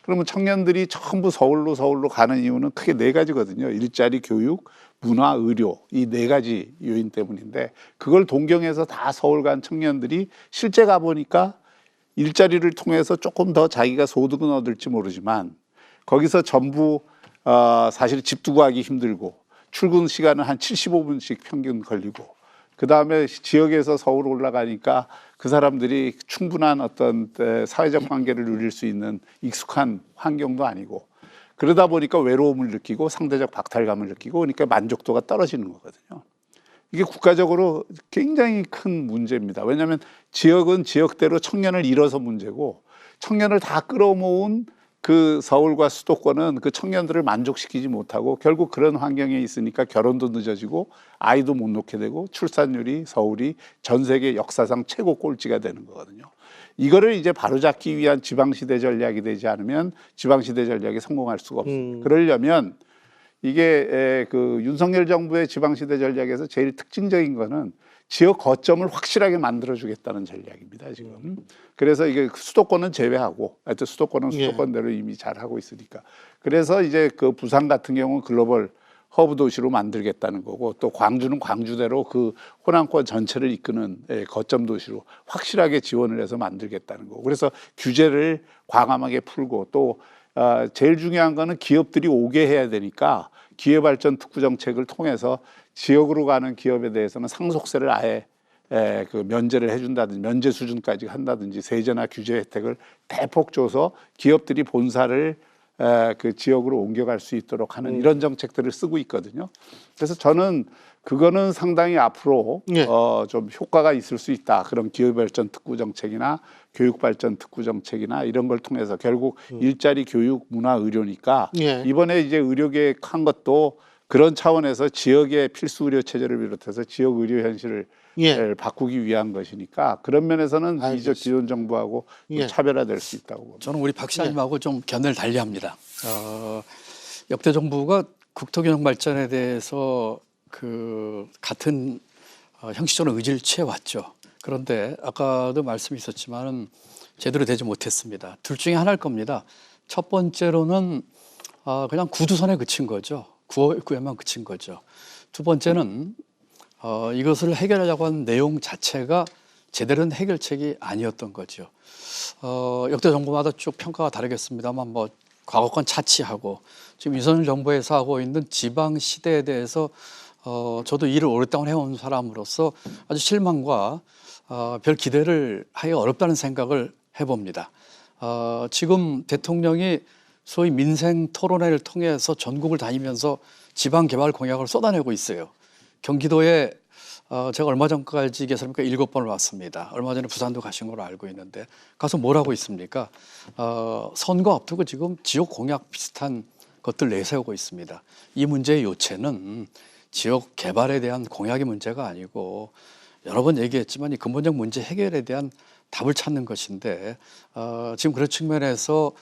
그러면 청년들이 전부 서울로 가는 이유는 크게 4가지거든요. 일자리, 교육, 문화, 의료 이 4가지 요인 때문인데 그걸 동경해서 다 서울 간 청년들이 실제 가보니까 일자리를 통해서 조금 더 자기가 소득은 얻을지 모르지만 거기서 전부 사실 집 두고 하기 힘들고 출근 시간은 한 75분씩 평균 걸리고 그 다음에 지역에서 서울 올라가니까 그 사람들이 충분한 어떤 사회적 관계를 누릴 수 있는 익숙한 환경도 아니고 그러다 보니까 외로움을 느끼고 상대적 박탈감을 느끼고 그러니까 만족도가 떨어지는 거거든요. 이게 국가적으로 굉장히 큰 문제입니다. 왜냐하면 지역은 지역대로 청년을 잃어서 문제고 청년을 다 끌어모은 그 서울과 수도권은 그 청년들을 만족시키지 못하고 결국 그런 환경에 있으니까 결혼도 늦어지고 아이도 못 놓게 되고 출산율이 서울이 전 세계 역사상 최고 꼴찌가 되는 거거든요. 이거를 이제 바로잡기 위한 지방시대 전략이 되지 않으면 지방시대 전략이 성공할 수가 없습니다. 그러려면 이게 그 윤석열 정부의 지방시대 전략에서 제일 특징적인 거는 지역 거점을 확실하게 만들어주겠다는 전략입니다, 지금. 그래서 이게 수도권은 제외하고, 하여튼 수도권은 수도권대로 이미 잘하고 있으니까. 그래서 이제 그 부산 같은 경우는 글로벌 허브 도시로 만들겠다는 거고, 또 광주는 광주대로 그 호남권 전체를 이끄는 거점 도시로 확실하게 지원을 해서 만들겠다는 거고. 그래서 규제를 과감하게 풀고 또 제일 중요한 거는 기업들이 오게 해야 되니까 기회발전 특구 정책을 통해서 지역으로 가는 기업에 대해서는 상속세를 아예 그 면제를 해준다든지 면제 수준까지 한다든지 세제나 규제 혜택을 대폭 줘서 기업들이 본사를 그 지역으로 옮겨갈 수 있도록 하는 이런 정책들을 쓰고 있거든요. 그래서 저는 그거는 상당히 앞으로 좀 효과가 있을 수 있다. 그런 기회발전 특구 정책이나 교육발전 특구 정책이나 이런 걸 통해서 결국 일자리, 교육, 문화, 의료니까 이번에 이제 의료계획 한 것도 그런 차원에서 지역의 필수 의료 체제를 비롯해서 지역 의료 현실을 바꾸기 위한 것이니까 그런 면에서는 이적 기존 정부하고 차별화될 수 있다고 봅니다. 저는 우리 박 시장님하고 좀 견해를 달리합니다. 역대 정부가 국토균형 발전에 대해서 그 같은 형식적인 의지를 취해왔죠. 그런데 아까도 말씀이 있었지만은 제대로 되지 못했습니다. 둘 중에 하나일 겁니다. 첫 번째로는 그냥 구두선에 그친 거죠. 구호에만 그친 거죠. 두 번째는 이것을 해결하려고 한 내용 자체가 제대로 된 해결책이 아니었던 거죠. 역대 정부마다 쭉 평가가 다르겠습니다만 뭐 과거권 차치하고 지금 윤석열 정부에서 하고 있는 지방 시대에 대해서 저도 일을 오랫동안 해온 사람으로서 아주 실망과 별 기대를 하기 어렵다는 생각을 해봅니다. 지금 대통령이 소위 민생 토론회를 통해서 전국을 다니면서 지방 개발 공약을 쏟아내고 있어요. 경기도에 제가 얼마 전까지 계산해보니까 7번을 왔습니다. 얼마 전에 부산도 가신 걸로 알고 있는데 가서 뭘 하고 있습니까? 선거 앞두고 지금 지역 공약 비슷한 것들 내세우고 있습니다. 이 문제의 요체는 지역 개발에 대한 공약의 문제가 아니고 여러 번 얘기했지만 이 근본적 문제 해결에 대한 답을 찾는 것인데 지금 그런 측면에서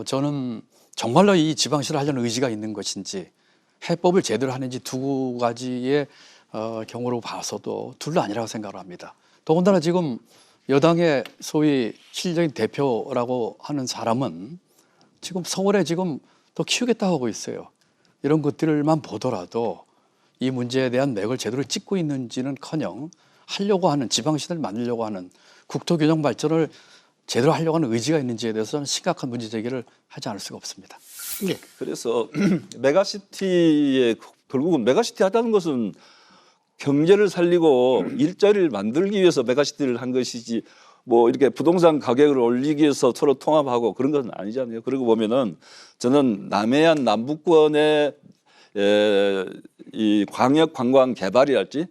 저는 정말로 이 지방시를 하려는 의지가 있는 것인지 해법을 제대로 하는지 두 가지의 경우로 봐서도 둘 다 아니라고 생각을 합니다. 더군다나 지금 여당의 소위 실질적인 대표라고 하는 사람은 지금 서울에 지금 더 키우겠다고 하고 있어요. 이런 것들만 보더라도 이 문제에 대한 맥을 제대로 짚고 있는지는커녕 하려고 하는 지방시를 만들려고 하는 국토균형 발전을 제대로 하려고 하는 의지가 있는지에 대해서 저는 심각한 문제 제기를 하지 않을 수가 없습니다. 예. 그래서 메가시티에 결국은 메가시티 하다는 것은 경제를 살리고 일자리를 만들기 위해서 메가시티를 한 것이지 뭐 이렇게 부동산 가격을 올리기 위해서 서로 통합하고 그런 건 아니잖아요. 그러고 보면은 저는 남해안 남부권의 이 광역 관광 개발이랄지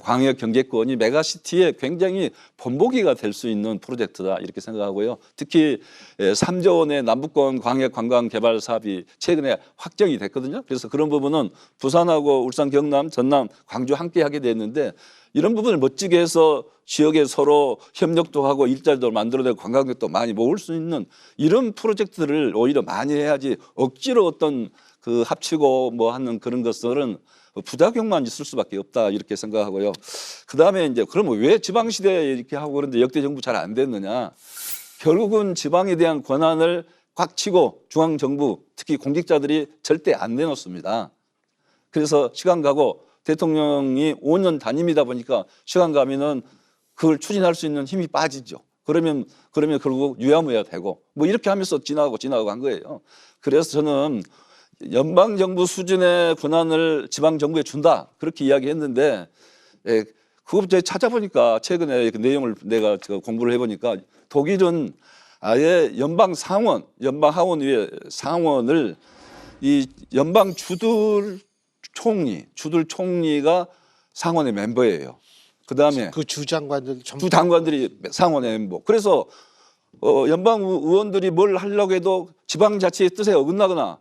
광역 경제권이 메가시티에 굉장히 본보기가 될 수 있는 프로젝트다 이렇게 생각하고요. 특히 3조 원의 남부권 광역 관광 개발 사업이 최근에 확정이 됐거든요. 그래서 그런 부분은 부산하고 울산, 경남, 전남, 광주 함께 하게 됐는데 이런 부분을 멋지게 해서 지역에 서로 협력도 하고 일자리도 만들어내고 관광객도 많이 모을 수 있는 이런 프로젝트를 오히려 많이 해야지 억지로 어떤 그 합치고 뭐 하는 그런 것들은 부작용만 있을 수밖에 없다 이렇게 생각하고요. 그 다음에 이제 그러면 왜 지방시대에 이렇게 하고 그런데 역대 정부 잘 안 됐느냐? 결국은 지방에 대한 권한을 꽉 치고 중앙정부 특히 공직자들이 절대 안 내놓습니다. 그래서 시간 가고 대통령이 5년 단임이다 보니까 시간 가면은 그걸 추진할 수 있는 힘이 빠지죠. 그러면 결국 유야무야 되고 뭐 이렇게 하면서 지나가고 한 거예요. 그래서 저는 연방정부 수준의 권한을 지방정부에 준다 그렇게 이야기했는데 그거 제가 찾아보니까 최근에 그 내용을 내가 공부를 해보니까 독일은 아예 연방 하원의회 상원을 이 연방 주들 총리가 상원의 멤버예요. 그다음에 그 주장관들 전부 주 장관들이 상원의 멤버. 그래서 연방 의원들이 뭘 하려고 해도 지방자치의 뜻에 어긋나거나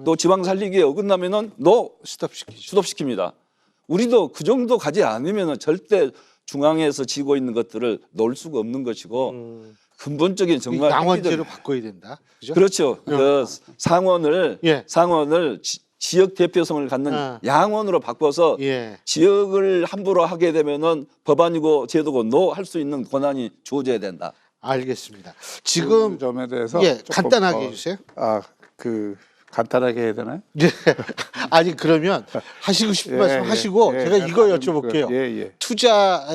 또 지방 살리기에 어긋나면은 스톱시킵니다. 우리도 그 정도 가지 않으면은 절대 중앙에서 지고 있는 것들을 놓을 수가 없는 것이고 근본적인 정말 양원제로 바꿔야 된다. 그죠? 그렇죠. 그 상원을 예. 지역 대표성을 갖는 양원으로 바꿔서 예. 지역을 함부로 하게 되면은 법안이고 제도고 노 할 수 있는 권한이 주어져야 된다. 알겠습니다. 지금 그 점에 대해서 예, 조금 간단하게 해주세요. 간단하게 해야 되나요? 예. 아니 그러면 하시고 싶은 말씀 하시고 제가 이거 여쭤볼게요. 투자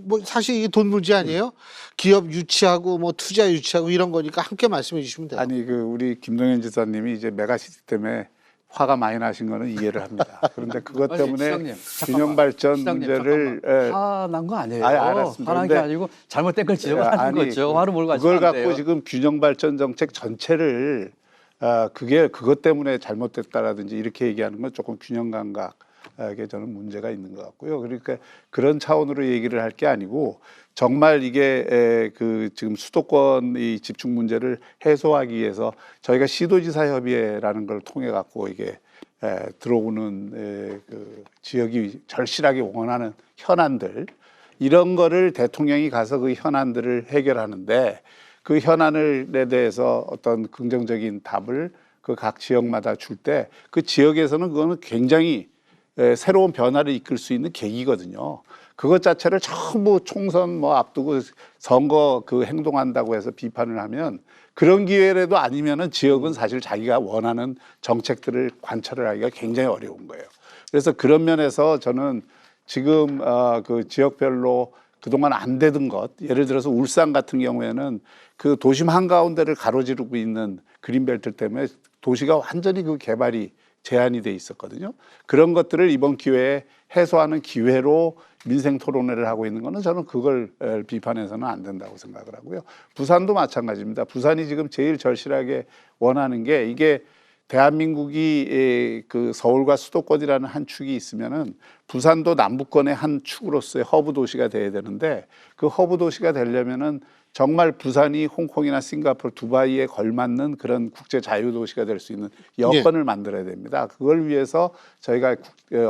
뭐 사실 이게 돈 문제 아니에요? 기업 유치하고 뭐 투자 유치하고 이런 거니까 함께 말씀해 주시면 돼요. 아니 우리 김동연 지사님이 이제 메가시티 때문에 화가 많이 나신 거는 이해를 합니다. 그런데 그것 때문에 시장님, 균형 발전 시장님, 문제를 화난 거 아니에요. 알았습니다. 화난 게 아니고 잘못된 걸 지적하는 거죠. 화를 몰고 가시면 그걸 안 갖고 돼요. 지금 균형 발전 정책 전체를 그것 때문에 잘못됐다라든지 이렇게 얘기하는 건 조금 균형 감각에 저는 문제가 있는 것 같고요. 그러니까 그런 차원으로 얘기를 할 게 아니고 정말 이게 그 지금 수도권 이 집중 문제를 해소하기 위해서 저희가 시도지사 협의회라는 걸 통해 갖고 이게 들어오는 그 지역이 절실하게 원하는 현안들 이런 거를 대통령이 가서 그 현안들을 해결하는데 그 현안에 대해서 어떤 긍정적인 답을 그 각 지역마다 줄 때 그 지역에서는 그거는 굉장히 새로운 변화를 이끌 수 있는 계기거든요. 그것 자체를 전부 총선 뭐 앞두고 선거 그 행동한다고 해서 비판을 하면 그런 기회라도 아니면은 지역은 사실 자기가 원하는 정책들을 관찰을 하기가 굉장히 어려운 거예요. 그래서 그런 면에서 저는 지금 그 지역별로 그동안 안 되던 것, 예를 들어서 울산 같은 경우에는 그 도심 한가운데를 가로지르고 있는 그린벨트 때문에 도시가 완전히 그 개발이 제한이 돼 있었거든요. 그런 것들을 이번 기회에 해소하는 기회로 민생 토론회를 하고 있는 거는 저는 그걸 비판해서는 안 된다고 생각을 하고요. 부산도 마찬가지입니다. 부산이 지금 제일 절실하게 원하는 게 이게 대한민국이 그 서울과 수도권이라는 한 축이 있으면은 부산도 남부권의 한 축으로서의 허브 도시가 돼야 되는데 그 허브 도시가 되려면은 정말 부산이 홍콩이나 싱가포르, 두바이에 걸맞는 그런 국제 자유 도시가 될 수 있는 여건을 만들어야 됩니다. 그걸 위해서 저희가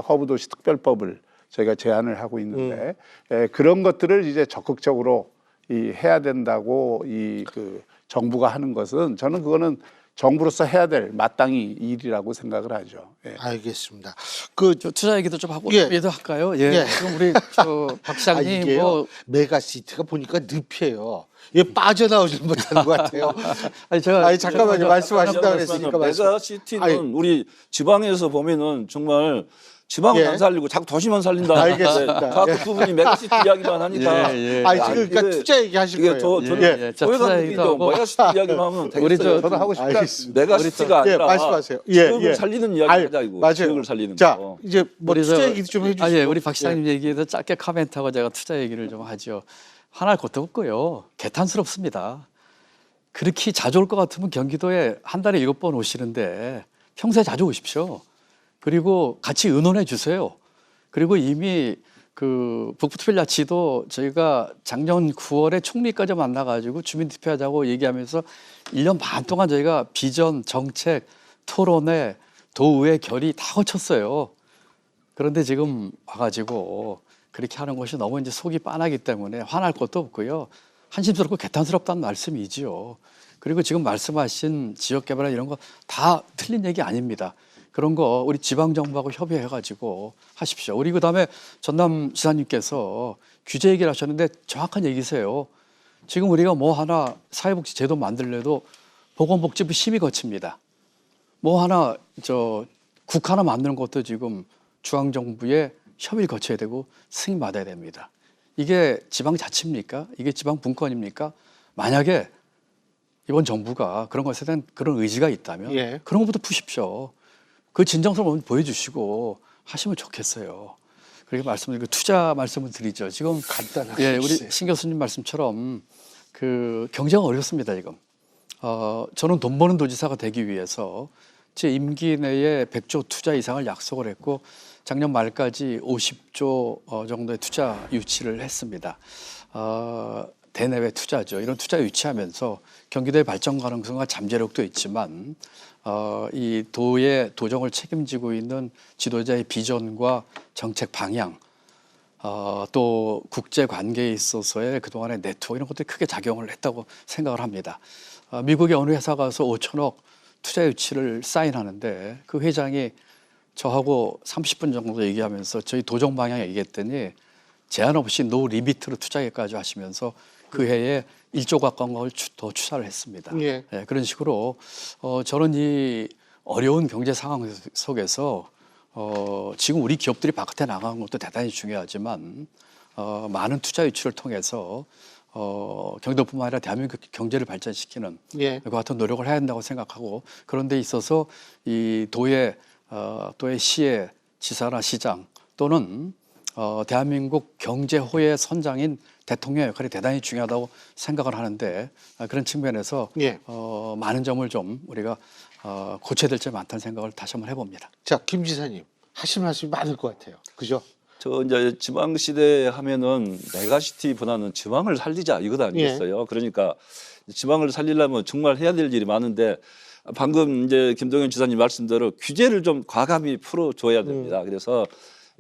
허브 도시 특별법을 저희가 제안을 하고 있는데 그런 것들을 이제 적극적으로 해야 된다고 그 정부가 하는 것은 저는 그거는 정부로서 해야 될 마땅히 일이라고 생각을 하죠. 예. 알겠습니다. 저 투자 얘기도 좀 하고 예. 얘기도 할까요? 예. 예. 지금 우리 박 시장님 이게요, 뭐 메가시티가 보니까 늪이에요. 이게 빠져나오지 못하는 것 같아요. 아니 제가 잠깐만요. 말씀하신다고 그랬으니까 메가시티는 아니, 우리 지방에서 보면은 정말 지방은 예. 안 살리고 자꾸 도시만 살린다. 알겠습니다. 자꾸 두 분이 메가시티 이야기만 하니까. 예, 예. 지금 그러니까 이게- 투자 얘기하실 이게 거예요. 저는 예, 예. 자, 투자 오해가 얘기도 느끼죠. 하고. 메가시티 이야기만 하면 우리 되겠어요. 저도 하고 싶다. 알겠습니다. 메가시티가 예, 아니라 말씀하세요. 예, 지역을 예. 살리는 이야기 아니, 하자 이거. 맞아요. 지역을 살리는 자, 거. 이제 뭐 우리 투자 저- 얘기 좀 해주시죠. 예, 우리 박 시장님 얘기에도 짧게 코멘트하고 제가 투자 얘기를 좀 하죠. 하나 것도 없고요. 개탄스럽습니다. 그렇게 자주 올 것 같으면 경기도에 한 달에 7번 오시는데 평소에 자주 오십시오. 그리고 같이 의논해 주세요. 그리고 이미 그 북부특별자치도 저희가 작년 9월에 총리까지 만나가지고 주민투표하자고 얘기하면서 1년 반 동안 저희가 비전, 정책, 토론회, 도의회 결의 다 거쳤어요. 그런데 지금 와가지고 그렇게 하는 것이 너무 이제 속이 빤하기 때문에 화날 것도 없고요. 한심스럽고 개탄스럽다는 말씀이지요. 그리고 지금 말씀하신 지역개발 이런 거 다 틀린 얘기 아닙니다. 그런 거 우리 지방정부하고 협의해가지고 하십시오. 우리 그다음에 전남 지사님께서 규제 얘기를 하셨는데 정확한 얘기세요. 지금 우리가 뭐 하나 사회복지 제도 만들려도 보건복지부 심의 거칩니다. 뭐 하나 국 하나 만드는 것도 지금 중앙정부의 협의를 거쳐야 되고 승인 받아야 됩니다. 이게 지방자치입니까? 이게 지방분권입니까? 만약에 이번 정부가 그런 것에 대한 그런 의지가 있다면 예. 그런 것부터 푸십시오. 그 진정성을 보여주시고 하시면 좋겠어요. 그렇게 말씀드리고 투자 말씀을 드리죠. 지금 간단하게 예, 우리 해주세요. 신 교수님 말씀처럼 그 경제가 어렵습니다 지금. 저는 돈 버는 도지사가 되기 위해서 제 임기 내에 100조 투자 이상을 약속을 했고 작년 말까지 50조 정도의 투자 유치를 했습니다. 대내외 투자죠. 이런 투자 유치하면서 경기도의 발전 가능성과 잠재력도 있지만 이 도의 도정을 책임지고 있는 지도자의 비전과 정책 방향 또 국제 관계에 있어서의 그동안의 네트워크 이런 것들이 크게 작용을 했다고 생각을 합니다. 미국의 어느 회사 가서 5천억 투자 유치를 사인하는데 그 회장이 저하고 30분 정도 얘기하면서 저희 도정 방향 얘기했더니 제한 없이 노 리미트로 투자까지 하시면서 그 해에 1조 가까운 걸 더 투자를 했습니다. 예. 예, 그런 식으로 저는 이 어려운 경제 상황 속에서 지금 우리 기업들이 바깥에 나가는 것도 대단히 중요하지만 많은 투자 유치를 통해서 경기도뿐만 아니라 대한민국 경제를 발전시키는 예. 그 같은 노력을 해야 한다고 생각하고 그런 데 있어서 이 도의 시의 지사나 시장 또는 대한민국 경제호의 선장인 대통령의 역할이 대단히 중요하다고 생각을 하는데 그런 측면에서 예. 많은 점을 좀 우리가 고쳐야 될 점이 많다는 생각을 다시 한번 해봅니다. 자, 김 지사님 하실 말씀이 많을 것 같아요. 그죠? 저 이제 지방 시대 하면은 메가시티보다는 지방을 살리자 이것 아니겠어요. 그러니까 지방을 살리려면 정말 해야 될 일이 많은데 방금 이제 김동연 지사님 말씀대로 규제를 좀 과감히 풀어줘야 됩니다. 그래서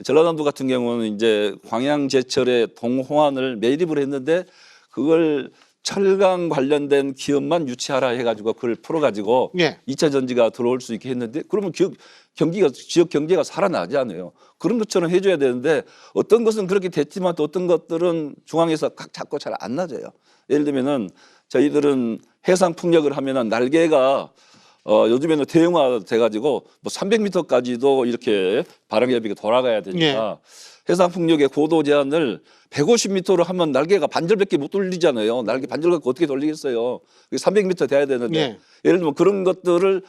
전라남도 같은 경우는 이제 광양제철의 동호안을 매립을 했는데 그걸 철강 관련된 기업만 유치하라 해가지고 그걸 풀어가지고 예. 2차 전지가 들어올 수 있게 했는데 그러면 지역 경제가 살아나지 않아요. 그런 것처럼 해줘야 되는데 어떤 것은 그렇게 됐지만 또 어떤 것들은 중앙에서 자꾸 잘 안 나져요. 예를 들면은 저희들은 해상 풍력을 하면은 날개가 요즘에는 대형화 돼가지고 뭐 300m까지도 이렇게 바람개비가 돌아가야 되니까 해상 풍력의 고도 제한을 150m로 하면 날개가 반절밖에 못 돌리잖아요. 날개 반절 갖고 어떻게 돌리겠어요. 300m 돼야 되는데 예. 예를 들면 그런 것들을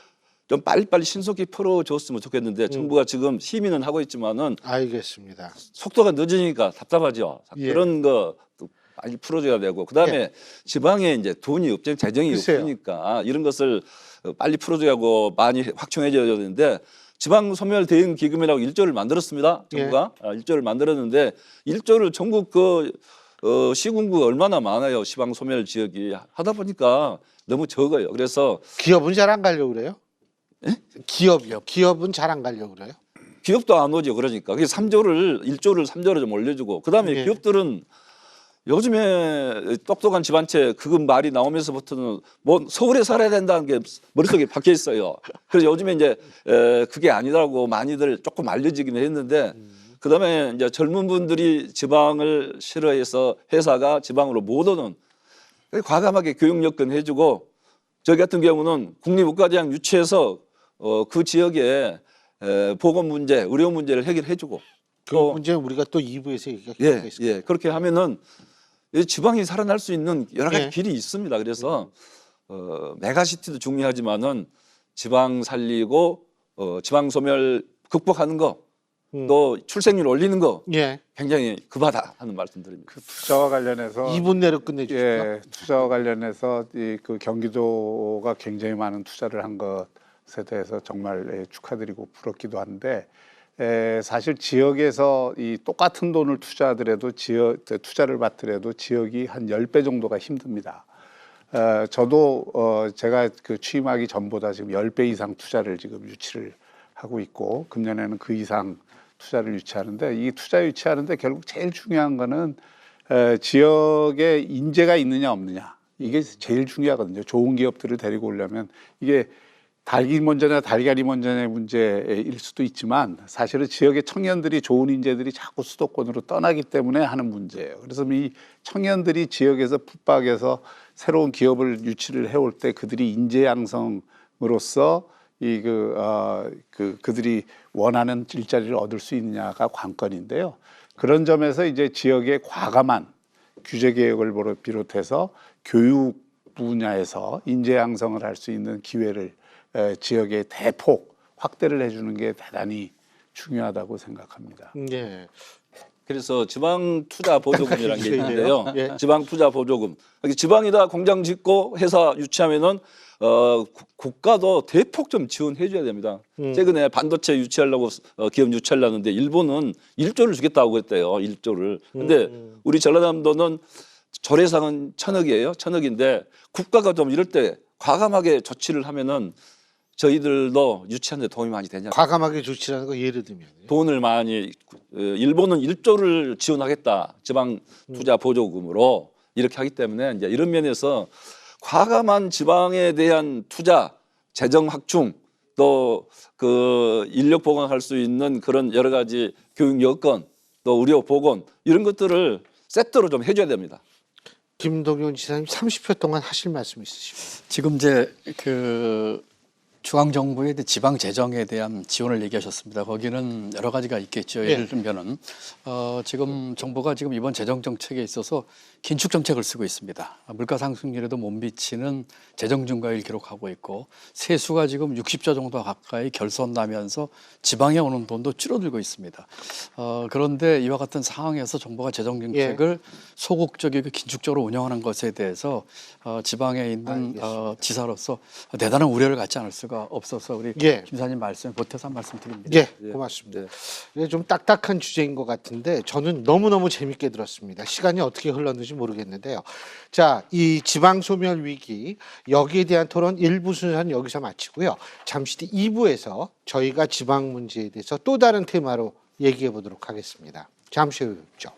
좀 빨리빨리 신속히 풀어줬으면 좋겠는데 정부가 지금 심의는 하고 있지만은 알겠습니다. 속도가 늦으니까 답답하죠. 예. 그런 거 빨리 풀어줘야 되고 그다음에 지방에 이제 돈이 없죠. 재정이 글쎄요. 없으니까 이런 것을 빨리 풀어줘야 하고 많이 확충해줘야 되는데 지방 소멸 대응 기금이라고 1조를 만들었습니다. 정부가 1조를 만들었는데 1조를 전국 그 시군구가 얼마나 많아요. 지방 소멸 지역이 하다 보니까 너무 적어요. 그래서 기업은 잘 안 가려고 그래요? 예? 기업이요. 기업은 잘 안 가려고 그래요? 기업도 안 오죠. 그러니까 그래서 1조를 3조로 좀 올려주고 그다음에 예. 기업들은 요즘에 똑똑한 집 한 채 그 말이 나오면서부터는 뭐 서울에 살아야 된다는 게 머릿속에 박혀 있어요. 그래서 요즘에 이제 그게 아니라고 많이들 조금 알려지긴 했는데 그다음에 이제 젊은 분들이 지방을 싫어해서 회사가 지방으로 못 오는 과감하게 교육 여건 해주고 저희 같은 경우는 국립국가대학 유치해서 그 지역에 보건 문제, 의료 문제를 해결해주고 그 문제 우리가 또 2부에서 얘기하겠습니다. 예, 그렇게 하면은 이 지방이 살아날 수 있는 여러 가지 예. 길이 있습니다. 그래서 메가시티도 중요하지만은 지방 살리고 지방 소멸 극복하는 거, 또 출생률 올리는 거 예. 굉장히 급하다 하는 말씀드립니다. 그 투자와 관련해서 2분 내로 끝내주시죠. 예, 투자와 관련해서 그 경기도가 굉장히 많은 투자를 한 것에 대해서 정말 축하드리고 부럽기도 한데 사실 지역에서 이 똑같은 돈을 투자하더라도 투자를 받더라도 지역이 한 10배 정도가 힘듭니다. 저도 제가 그 취임하기 전보다 지금 10배 이상 투자를 지금 유치를 하고 있고 금년에는 그 이상 투자를 유치하는데 이 투자 유치하는데 결국 제일 중요한 거는 지역에 인재가 있느냐 없느냐 이게 제일 중요하거든요. 좋은 기업들을 데리고 오려면 이게 닭이 먼저냐 달걀이 먼저냐의 문제일 수도 있지만 사실은 지역의 청년들이 좋은 인재들이 자꾸 수도권으로 떠나기 때문에 하는 문제예요. 그래서 이 청년들이 지역에서 붙박에서 새로운 기업을 유치를 해올 때 그들이 인재 양성으로서 그들이 원하는 일자리를 얻을 수 있느냐가 관건인데요. 그런 점에서 이제 지역의 과감한 규제 개혁을 비롯해서 교육 분야에서 인재 양성을 할 수 있는 기회를 지역에 대폭 확대를 해주는 게 대단히 중요하다고 생각합니다. 예. 그래서 지방 투자 보조금이라는 게 있는데요. 예. 지방 투자 보조금. 지방에다 공장 짓고 회사 유치하면은 국가도 대폭 좀 지원해 줘야 됩니다. 최근에 반도체 유치하려고 기업 유치하려는데 일본은 1조를 주겠다고 했대요. 1조를. 근데 우리 전라남도는 조례상은 1,000억이에요. 1,000억인데 국가가 좀 이럴 때 과감하게 조치를 하면은 저희들도 유치하는 데 도움이 많이 되냐. 과감하게 조치라는 거 예를 들면 돈을 많이 일본은 1조를 지원하겠다. 지방 투자 보조금으로 이렇게 하기 때문에 이제 이런 면에서 과감한 지방에 대한 투자, 재정 확충, 또 그 인력 보강할 수 있는 그런 여러 가지 교육 여건, 또 의료 보건 이런 것들을 세트로 좀 해줘야 됩니다. 김동연 지사님 30초 동안 하실 말씀 있으십니까? 지금 이제 그 중앙 정부의 지방 재정에 대한 지원을 얘기하셨습니다. 거기는 여러 가지가 있겠죠. 예를 들면은 지금 정부가 지금 이번 재정 정책에 있어서 긴축 정책을 쓰고 있습니다. 물가 상승률에도 못 미치는 재정 증가율 기록하고 있고 세수가 지금 60조 정도 가까이 결손나면서 지방에 오는 돈도 줄어들고 있습니다. 그런데 이와 같은 상황에서 정부가 재정 정책을 소극적이고 긴축적으로 운영하는 것에 대해서 지방에 있는 지사로서 대단한 우려를 갖지 않을 수가 없어서 우리 김사님 말씀에 보태서 한 말씀 드립니다. 예, 고맙습니다. 이게 좀 딱딱한 주제인 것 같은데 저는 너무너무 재밌게 들었습니다. 시간이 어떻게 흘렀는지 모르겠는데요. 자, 이 지방 소멸 위기 여기에 대한 토론 1부 순서는 여기서 마치고요. 잠시 뒤 2부에서 저희가 지방 문제에 대해서 또 다른 테마로 얘기해 보도록 하겠습니다. 잠시 후에 뵙죠.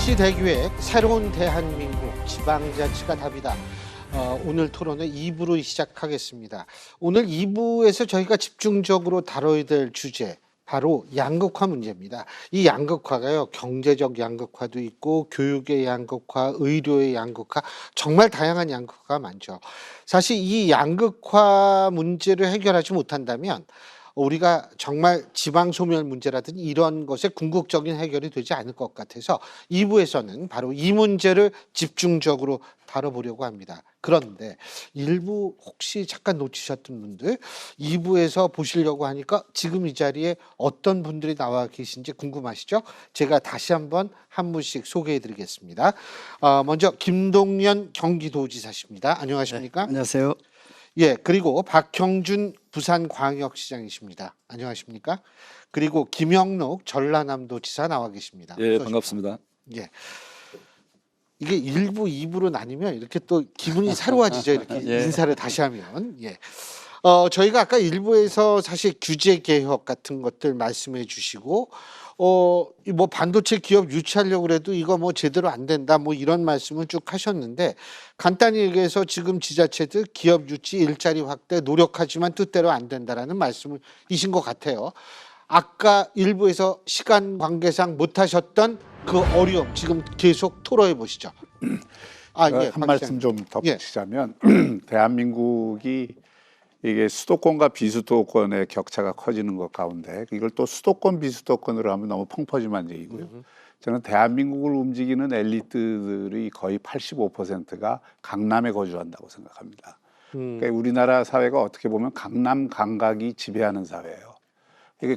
KBC 대기획 새로운 대한민국 지방자치가 답이다. 오늘 토론은 2부로 시작하겠습니다. 오늘 2부에서 저희가 집중적으로 다뤄야 될 주제 바로 양극화 문제입니다. 이 양극화가요, 경제적 양극화도 있고 교육의 양극화, 의료의 양극화, 정말 다양한 양극화가 많죠. 사실 이 양극화 문제를 해결하지 못한다면 우리가 정말 지방 소멸 문제라든지 이런 것에 궁극적인 해결이 되지 않을 것 같아서 2부에서는 바로 이 문제를 집중적으로 다뤄보려고 합니다. 그런데 일부 혹시 잠깐 놓치셨던 분들 2부에서 보시려고 하니까 지금 이 자리에 어떤 분들이 나와 계신지 궁금하시죠? 제가 다시 한번 한 분씩 소개해 드리겠습니다. 먼저 김동연 경기도지사십니다. 안녕하십니까? 네, 안녕하세요. 예, 그리고 박형준 부산광역시장이십니다. 안녕하십니까? 그리고 김영록 전라남도지사 나와 계십니다. 예, 반갑습니다. 예. 이게 1부, 2부로 나뉘면 이렇게 또 기분이 새로워지죠. 이렇게 예. 인사를 다시 하면. 예. 저희가 아까 1부에서 사실 규제 개혁 같은 것들 말씀해 주시고, 뭐 반도체 기업 유치하려고 해도 이거 뭐 제대로 안 된다 뭐 이런 말씀을 쭉 하셨는데 간단히 얘기해서 지금 지자체들 기업 유치 일자리 확대 노력하지만 뜻대로 안 된다라는 말씀이신 것 같아요. 아까 1부에서 시간 관계상 못 하셨던 그 어려움 지금 계속 토로해 보시죠. 예, 한 박 말씀 시장님. 좀 덧붙이자면 대한민국이 이게 수도권과 비수도권의 격차가 커지는 것 가운데 이걸 또 수도권 비수도권으로 하면 너무 펑퍼짐한 얘기고요. 저는 대한민국을 움직이는 엘리트들이 거의 85%가 강남에 거주한다고 생각합니다. 그러니까 우리나라 사회가 어떻게 보면 강남 감각이 지배하는 사회예요.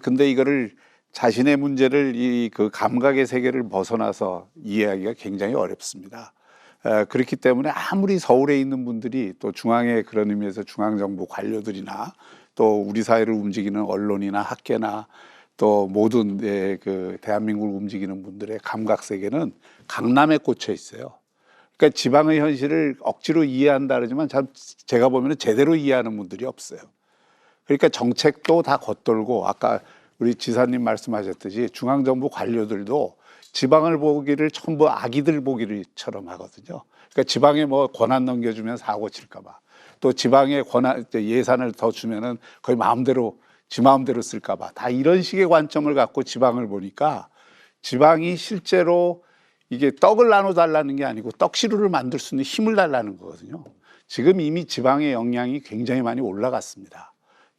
근데 이거를 자신의 문제를 이 그 감각의 세계를 벗어나서 이해하기가 굉장히 어렵습니다. 그렇기 때문에 아무리 서울에 있는 분들이 또 중앙에 그런 의미에서 중앙정부 관료들이나 또 우리 사회를 움직이는 언론이나 학계나 또 모든 그 대한민국을 움직이는 분들의 감각 세계는 강남에 꽂혀 있어요. 그러니까 지방의 현실을 억지로 이해한다 그러지만 제가 보면은 제대로 이해하는 분들이 없어요. 그러니까 정책도 다 겉돌고 아까 우리 지사님 말씀하셨듯이 중앙정부 관료들도 지방을 보기를 전부 아기들 보기를처럼 하거든요. 그러니까 지방에 뭐 권한 넘겨주면 사고 칠까 봐. 또 지방에 예산을 더 주면은 거의 지 마음대로 쓸까 봐. 다 이런 식의 관점을 갖고 지방을 보니까 지방이 실제로 이게 떡을 나눠달라는 게 아니고 떡시루를 만들 수 있는 힘을 달라는 거거든요. 지금 이미 지방의 역량이 굉장히 많이 올라갔습니다.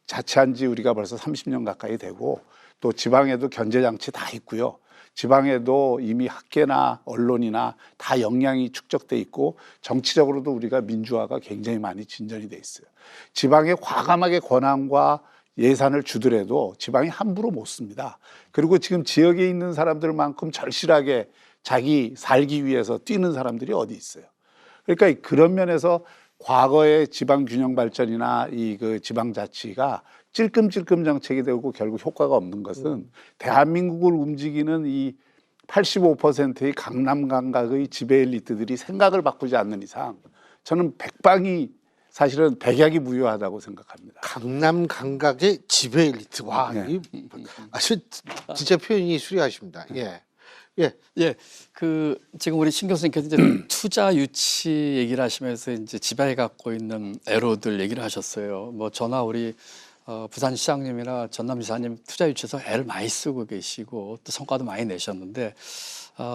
자치한 지 우리가 벌써 30년 가까이 되고 또 지방에도 견제장치 다 있고요. 지방에도 이미 학계나 언론이나 다 역량이 축적돼 있고 정치적으로도 우리가 민주화가 굉장히 많이 진전이 돼 있어요. 지방에 과감하게 권한과 예산을 주더라도 지방이 함부로 못 씁니다. 그리고 지금 지역에 있는 사람들만큼 절실하게 자기 살기 위해서 뛰는 사람들이 어디 있어요. 그러니까 그런 면에서 과거의 지방 균형 발전이나 그 지방 자치가 찔끔찔끔 정책이 되고 결국 효과가 없는 것은 대한민국을 움직이는 이 85%의 강남 감각의 지배 엘리트들이 생각을 바꾸지 않는 이상 저는 사실은 백약이 무효하다고 생각합니다. 강남 감각의 지배 엘리트. 와, 네. 아주 진짜 표현이 수려하십니다. 예. 예. 예, 지금 우리 신 교수님께서 이제 투자 유치 얘기를 하시면서 이제 지방에 갖고 있는 애로들 얘기를 하셨어요. 뭐 저나 우리 부산시장님이나 전남지사님 투자 유치에서 애를 많이 쓰고 계시고 또 성과도 많이 내셨는데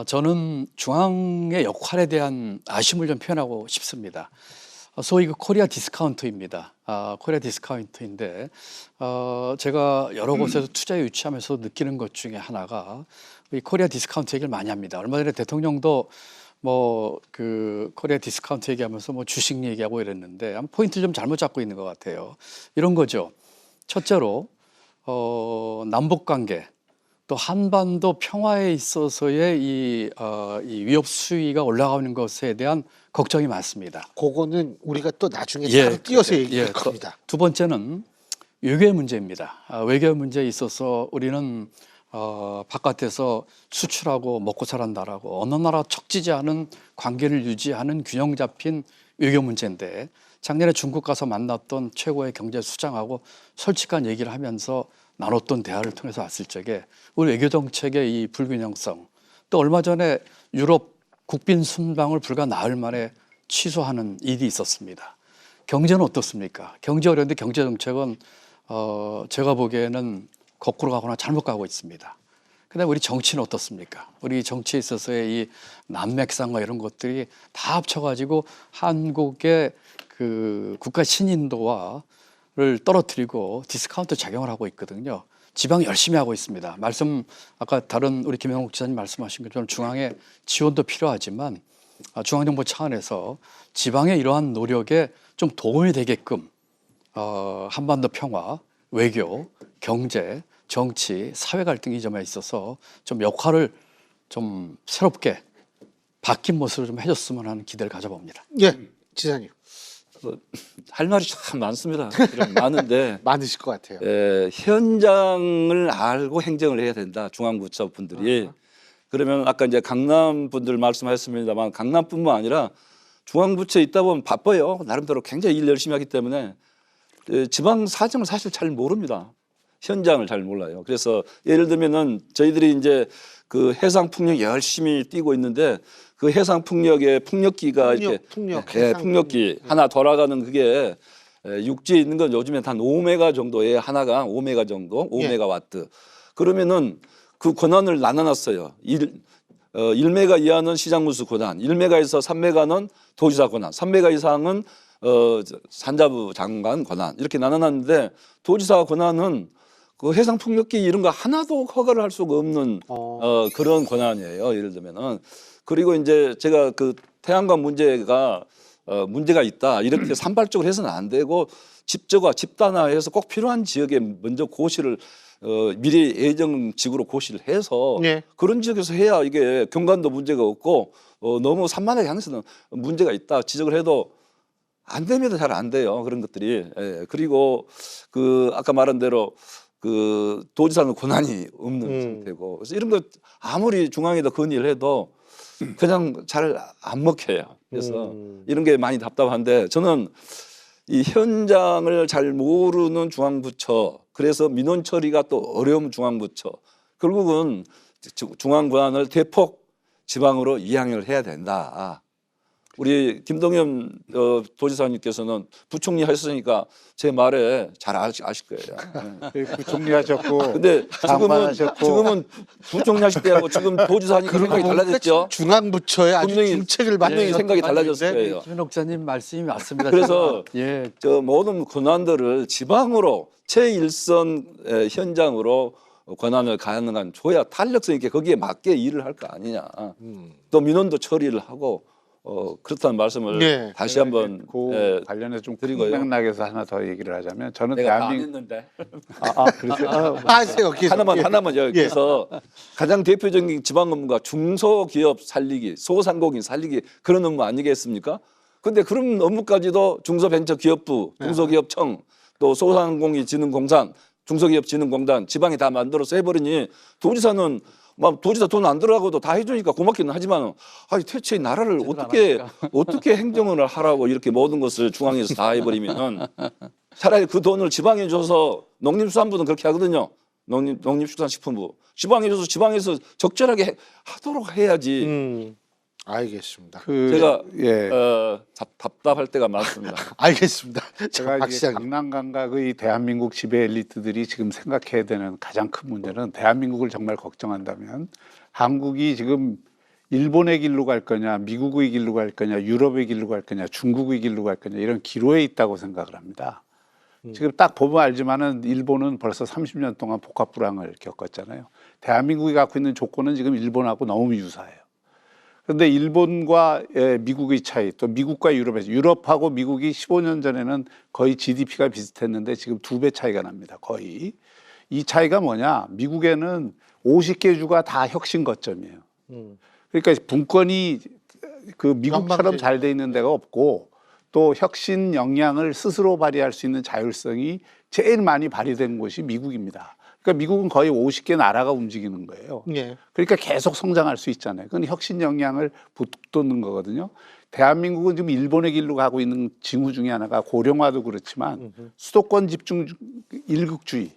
저는 중앙의 역할에 대한 아쉬움을 좀 표현하고 싶습니다. 소위 그 코리아 디스카운트입니다. 코리아 디스카운트인데 제가 여러 곳에서 투자 유치하면서 느끼는 것 중에 하나가 이 코리아 디스카운트 얘기를 많이 합니다. 얼마 전에 대통령도 뭐 그 코리아 디스카운트 얘기하면서 뭐 주식 얘기하고 이랬는데 아마 포인트를 좀 잘못 잡고 있는 것 같아요. 이런 거죠. 첫째로 남북 관계 또 한반도 평화에 있어서의 이 위협 수위가 올라가는 것에 대한 걱정이 많습니다. 그거는 우리가 또 나중에 예, 따로 띄어서 얘기할 예, 겁니다. 두 번째는 외교의 문제입니다. 외교 문제에 있어서 우리는 바깥에서 수출하고 먹고 살한다라고 어느 나라 척지지 않은 관계를 유지하는 균형 잡힌 외교 문제인데 작년에 중국 가서 만났던 최고의 경제 수장하고 솔직한 얘기를 하면서 나눴던 대화를 통해서 왔을 적에 우리 외교 정책의 이 불균형성 또 얼마 전에 유럽 국빈 순방을 불과 나흘 만에 취소하는 일이 있었습니다. 경제는 어떻습니까? 경제 어려운데 경제 정책은 제가 보기에는 거꾸로 가거나 잘못 가고 있습니다. 그다음에 우리 정치는 어떻습니까? 우리 정치에 있어서의 이 난맥상과 이런 것들이 다 합쳐가지고 한국의 그 국가 신인도를 떨어뜨리고 디스카운트 작용을 하고 있거든요. 지방 열심히 하고 있습니다. 아까 다른 우리 김영욱 지사님 말씀하신 것처럼 중앙의 지원도 필요하지만 중앙정부 차원에서 지방의 이러한 노력에 좀 도움이 되게끔 한반도 평화, 외교, 경제, 정치, 사회 갈등 이 점에 있어서 좀 역할을 좀 새롭게 바뀐 모습으로 좀 해줬으면 하는 기대를 가져봅니다. 예, 지사님 할 말이 참 많습니다. 많은데 많으실 것 같아요. 현장을 알고 행정을 해야 된다. 중앙부처 분들이. 그러면 아까 이제 강남 분들 말씀하셨습니다만 강남뿐만 아니라 중앙부처에 있다 보면 바빠요. 나름대로 굉장히 일 열심히 하기 때문에 지방 사정을 사실 잘 모릅니다. 현장을 잘 몰라요. 그래서 예를 들면은 저희들이 이제 그 해상 풍력 열심히 뛰고 있는데 그 해상 풍력의 풍력기가 풍력기 하나 돌아가는 그게 육지에 있는 건 요즘에 한 5메가 정도에 하나가 5메가 정도, 5메가와트. 그러면은 그 권한을 나눠놨어요. 1메가 이하는 시장군수 권한, 1메가에서 3메가는 도지사 권한, 3메가 이상은 산자부 장관 권한 이렇게 나눠놨는데 도지사 권한은 그 해상 풍력기 이런 거 하나도 허가를 할 수가 없는 그런 권한이에요. 예를 들면은 그리고 이제 제가 그 태양광 문제가 있다 이렇게 산발적으로 해서는 안 되고 집단화해서 꼭 필요한 지역에 먼저 고시를 미리 예정지구로 고시를 해서 그런 지역에서 해야 이게 경관도 문제가 없고 너무 산만하게 향해서는 문제가 있다 지적을 해도 안 됩니다. 잘 안 돼요. 그런 것들이. 그리고 그 아까 말한 대로 그 도지사는 권한이 없는 상태고 그래서 이런 거 아무리 중앙에다 건의를 해도 그냥 잘 안 먹혀요. 그래서 이런 게 많이 답답한데 저는 이 현장을 잘 모르는 중앙부처 그래서 민원 처리가 또 어려운 중앙부처 결국은 중앙 권한을 대폭 지방으로 이양을 해야 된다. 우리 김동연 도지사님께서는 부총리 하셨으니까 제 말에 잘 아실 거예요. 부총리 하셨고 근데 지금은 부총리 하실 때하고 지금 도지사니까 생각이 달라졌죠. 중앙부처의 아주 정책을 분명히 생각이 달라졌을 거예요. 김현옥 기자님 말씀이 맞습니다. 그래서 저 모든 권한들을 지방으로 제1선 현장으로 권한을 가능한 줘야 탄력성 있게 거기에 맞게 일을 할 거 아니냐. 또 민원도 처리를 하고 그렇다는 말씀을 다시 한번 관련해서 좀 드리고요. 맥락에서 하나 더 얘기를 하자면 저는 내가 대한민국 다 했는데 그렇죠. 하세요. 하나만 여기서 가장 대표적인 지방 업무가 중소기업 살리기, 소상공인 살리기 그런 업무 아니겠습니까? 근데 그런 업무까지도 중소벤처기업부, 중소기업청, 또 소상공인진흥공단, 중소기업진흥공단 지방에 다 만들어서 해버리니 도지사는 막 도지사 돈 안 들어가고도 다 해주니까 고맙기는 하지만 아니 대체 나라를 어떻게 행정을 하라고 이렇게 모든 것을 중앙에서 다 해버리면 차라리 그 돈을 지방에 줘서 농림수산부는 그렇게 하거든요. 농림축산식품부 지방에 줘서 지방에서 적절하게 하도록 해야지. 알겠습니다. 제가 답답할 때가 많습니다. 알겠습니다. 제가 이제 강남 감각의 대한민국 지배 엘리트들이 지금 생각해야 되는 가장 큰 문제는 대한민국을 정말 걱정한다면 한국이 지금 일본의 길로 갈 거냐, 미국의 길로 갈 거냐, 유럽의 길로 갈 거냐, 중국의 길로 갈 거냐 이런 기로에 있다고 생각을 합니다. 지금 딱 보면 알지만은 일본은 벌써 30년 동안 복합 불황을 겪었잖아요. 대한민국이 갖고 있는 조건은 지금 일본하고 너무 유사해요. 그런데 일본과 미국의 차이, 또 미국과 유럽하고 미국이 15년 전에는 거의 GDP가 비슷했는데 지금 2배 차이가 납니다. 거의. 이 차이가 뭐냐? 미국에는 50개 주가 다 혁신 거점이에요. 그러니까 분권이 그 미국처럼 잘 돼 있는 데가 없고 또 혁신 역량을 스스로 발휘할 수 있는 자율성이 제일 많이 발휘된 곳이 미국입니다. 그러니까 미국은 거의 50개 나라가 움직이는 거예요. 그러니까 계속 성장할 수 있잖아요. 그건 혁신 역량을 붙돋는 거거든요. 대한민국은 지금 일본의 길로 가고 있는 징후 중에 하나가 고령화도 그렇지만 수도권 집중 일극주의.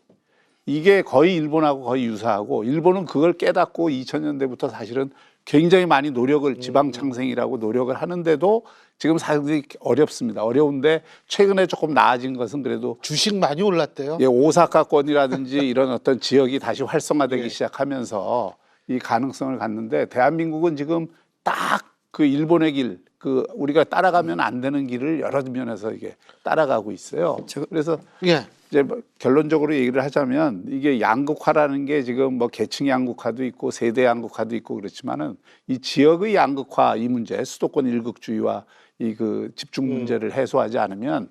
이게 거의 일본하고 거의 유사하고 일본은 그걸 깨닫고 2000년대부터 사실은 굉장히 많이 노력을 지방 창생이라고 노력을 하는데도 지금 사실 어렵습니다. 어려운데 최근에 조금 나아진 것은 그래도 주식 많이 올랐대요. 예, 오사카권이라든지 이런 어떤 지역이 다시 활성화되기 예. 시작하면서 이 가능성을 갖는데 대한민국은 지금 딱 그 일본의 길, 그 우리가 따라가면 안 되는 길을 여러 면에서 이게 따라가고 있어요. 그래서 예. 이제 뭐 결론적으로 얘기를 하자면 이게 양극화라는 게 지금 뭐 계층 양극화도 있고 세대 양극화도 있고 그렇지만은 이 지역의 양극화 이 문제, 수도권 일극주의와 이 그 집중 문제를 해소하지 않으면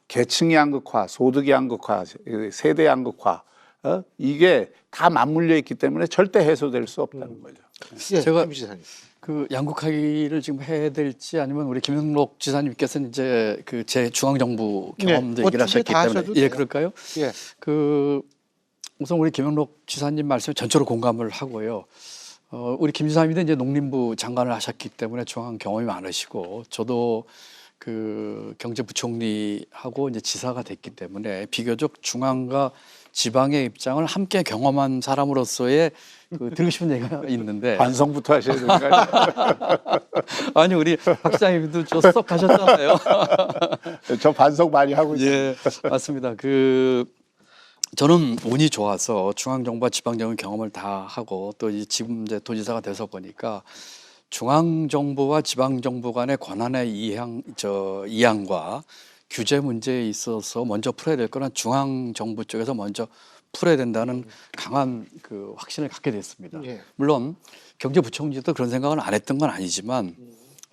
계층 양극화, 소득 양극화, 세대 양극화 이게 다 맞물려 있기 때문에 절대 해소될 수 없다는 거죠. 예, 제가 김 지사님. 그 양극화를 지금 해야 될지 아니면 우리 김영록 지사님께서는 이제 그 제 중앙정부 경험도 뭐 얘기를 두개 하셨기 다 때문에 하셔도 예 돼요. 그럴까요? 예. 그 우선 우리 김영록 지사님 말씀에 전적으로 공감을 하고요. 우리 김 지사님도 이제 농림부 장관을 하셨기 때문에 중앙 경험이 많으시고 저도 그 경제부총리하고 이제 지사가 됐기 때문에 비교적 중앙과 지방의 입장을 함께 경험한 사람으로서의 그 드리고 싶은 얘기가 있는데 반성부터 하셔야 되는 거 아니에요? 아니 우리 박 시장님도 저 수업 가셨잖아요. 저 반성 많이 하고 있어요. 예, 맞습니다. 그 저는 운이 좋아서 중앙정부와 지방정부 경험을 다 하고 또 지금 이제 도지사가 돼서 보니까 중앙정부와 지방정부 간의 권한의 이양과 규제 문제에 있어서 먼저 풀어야 될 거는 중앙정부 쪽에서 먼저 풀어야 된다는 강한 그 확신을 갖게 됐습니다. 예. 물론 경제부총리도 그런 생각을 안 했던 건 아니지만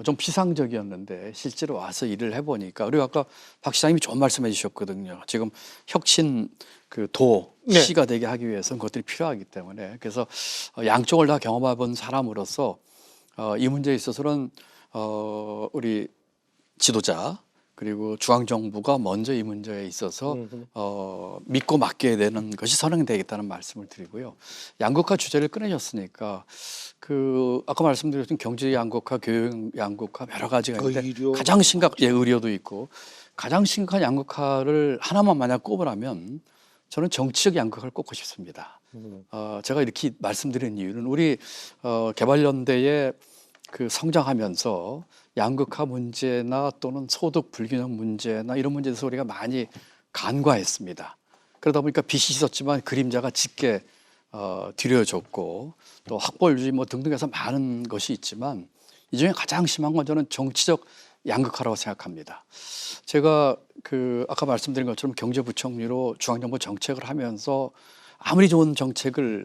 좀 피상적이었는데 실제로 와서 일을 해보니까 그리고 아까 박 시장님이 좋은 말씀해 주셨거든요. 지금 혁신 그 도시가 되게 하기 위해서는 그것들이 필요하기 때문에 그래서 양쪽을 다 경험해 본 사람으로서 이 문제에 있어서는 우리 지도자 그리고 중앙정부가 먼저 이 문제에 있어서 믿고 맡겨야 되는 것이 선행되겠다는 말씀을 드리고요. 양극화 주제를 꺼내셨으니까 그 아까 말씀드렸던 경제 양극화, 교육 양극화 여러 가지가 있는데 의료. 가장 의료도 있고 가장 심각한 양극화를 하나만 만약 꼽으라면 저는 정치적 양극화를 꼽고 싶습니다. 제가 이렇게 말씀드린 이유는 우리 개발연대에 그 성장하면서 양극화 문제나 또는 소득 불균형 문제나 이런 문제에 대해서 우리가 많이 간과했습니다. 그러다 보니까 빛이 있었지만 그림자가 짙게 들여졌고 또 학벌주의 뭐 등등해서 많은 것이 있지만 이 중에 가장 심한 건 저는 정치적 양극화라고 생각합니다. 제가 그 아까 말씀드린 것처럼 경제부총리로 중앙정부 정책을 하면서 아무리 좋은 정책을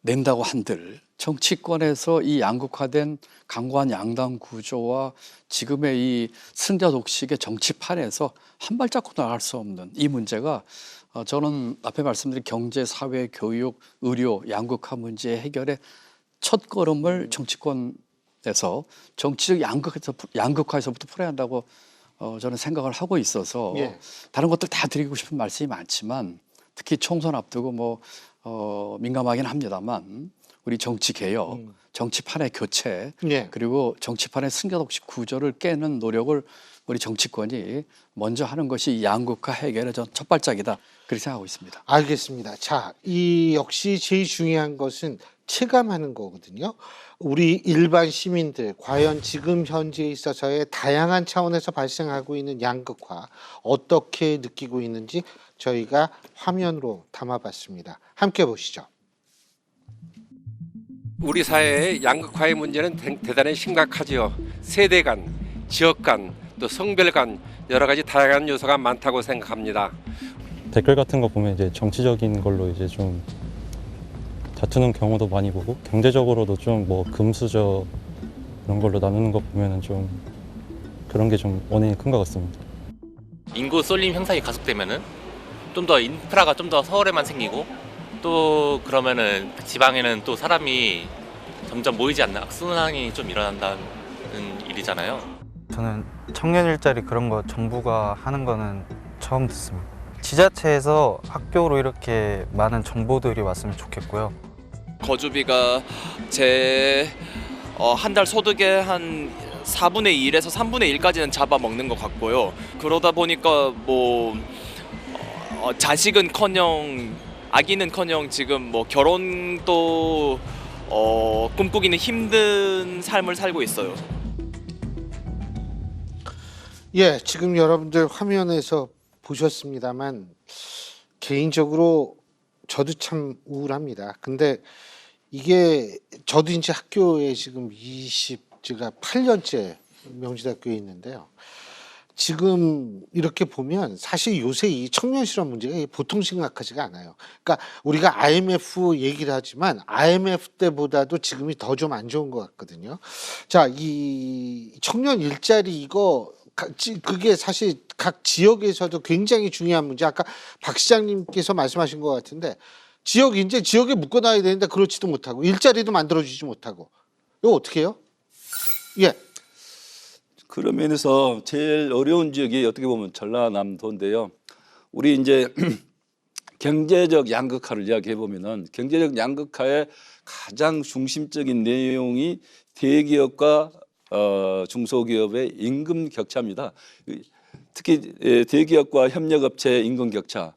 낸다고 한들 정치권에서 이 양극화된 강고한 양당 구조와 지금의 이 승자 독식의 정치판에서 한 발자국 나갈 수 없는 이 문제가 저는 앞에 말씀드린 경제, 사회, 교육, 의료, 양극화 문제 해결의 첫 걸음을 정치권에서 정치적 양극화에서부터 풀어야 한다고 저는 생각을 하고 있어서 예. 다른 것들 다 드리고 싶은 말씀이 많지만 특히 총선 앞두고 민감하긴 합니다만 우리 정치 개혁, 정치판의 교체 예. 그리고 정치판의 승자독식 구조를 깨는 노력을 우리 정치권이 먼저 하는 것이 양극화 해결의 첫 발짝이다 그렇게 생각하고 있습니다. 알겠습니다. 자, 이 역시 제일 중요한 것은 체감하는 거거든요. 우리 일반 시민들 과연 지금 현재에 있어서의 다양한 차원에서 발생하고 있는 양극화 어떻게 느끼고 있는지 저희가 화면으로 담아봤습니다. 함께 보시죠. 우리 사회의 양극화의 문제는 대단히 심각하지요. 세대 간, 지역 간, 또 성별 간 여러 가지 다양한 요소가 많다고 생각합니다. 댓글 같은 거 보면 이제 정치적인 걸로 이제 좀 다투는 경우도 많이 보고 경제적으로도 좀 뭐 금수저 그런 걸로 나누는 거 보면은 좀 그런 게 좀 원인이 큰 것 같습니다. 인구 쏠림 현상이 가속되면은 좀 더 인프라가 좀 더 서울에만 생기고 또 그러면은 지방에는 또 사람이 점점 모이지 않는 악순환이 좀 일어난다는 일이잖아요. 저는 청년 일자리 그런 거 정부가 하는 거는 처음 듣습니다. 지자체에서 학교로 이렇게 많은 정보들이 왔으면 좋겠고요. 거주비가 제 한 달 소득의 한 4분의 1에서 3분의 1까지는 잡아먹는 것 같고요. 그러다 보니까 자식은커녕 아기는커녕 지금 뭐 결혼도 꿈꾸기는 힘든 삶을 살고 있어요. 예, 지금 여러분들 화면에서 보셨습니다만 개인적으로 저도 참 우울합니다. 근데 이게 저도 이제 학교에 지금 제가 8년째 명지대학교에 있는데요. 지금 이렇게 보면 사실 요새 이 청년 실업 문제가 보통 심각하지가 않아요. 그러니까 우리가 IMF 얘기를 하지만 IMF 때보다도 지금이 더 좀 안 좋은 것 같거든요. 자, 이 청년 일자리 이거 그게 사실 각 지역에서도 굉장히 중요한 문제. 아까 박 시장님께서 말씀하신 것 같은데 이제 지역에 묶어놔야 되는데 그렇지도 못하고 일자리도 만들어주지 못하고 이거 어떻게 해요? 예. 그런 면에서 제일 어려운 지역이 어떻게 보면 전라남도인데요. 우리 이제 경제적 양극화를 이야기해 보면은 경제적 양극화의 가장 중심적인 내용이 대기업과 중소기업의 임금 격차입니다. 특히 대기업과 협력업체의 임금 격차.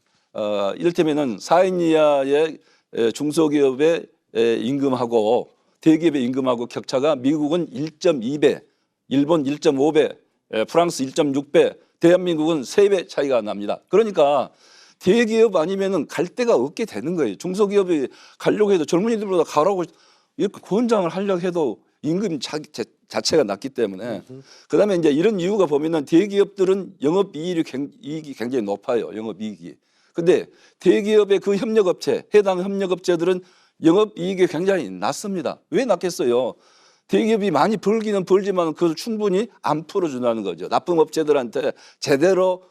이를테면은 4인 이하의 중소기업의 임금하고 대기업의 임금하고 격차가 미국은 1.2배, 일본 1.5배, 프랑스 1.6배, 대한민국은 3배 차이가 납니다. 그러니까 대기업 아니면은 갈 데가 없게 되는 거예요. 중소기업이 가려고 해도 젊은이들보다 가라고 이렇게 권장을 하려고 해도 임금 자체가 낮기 때문에 그다음에 이제 이런 이유가 보면은 대기업들은 영업이익이 굉장히 높아요. 영업이익이. 근데 대기업의 그 해당 협력업체들은 영업이익이 굉장히 낮습니다. 왜 낮겠어요? 대기업이 많이 벌기는 벌지만 그걸 충분히 안 풀어준다는 거죠. 납품업체들한테 제대로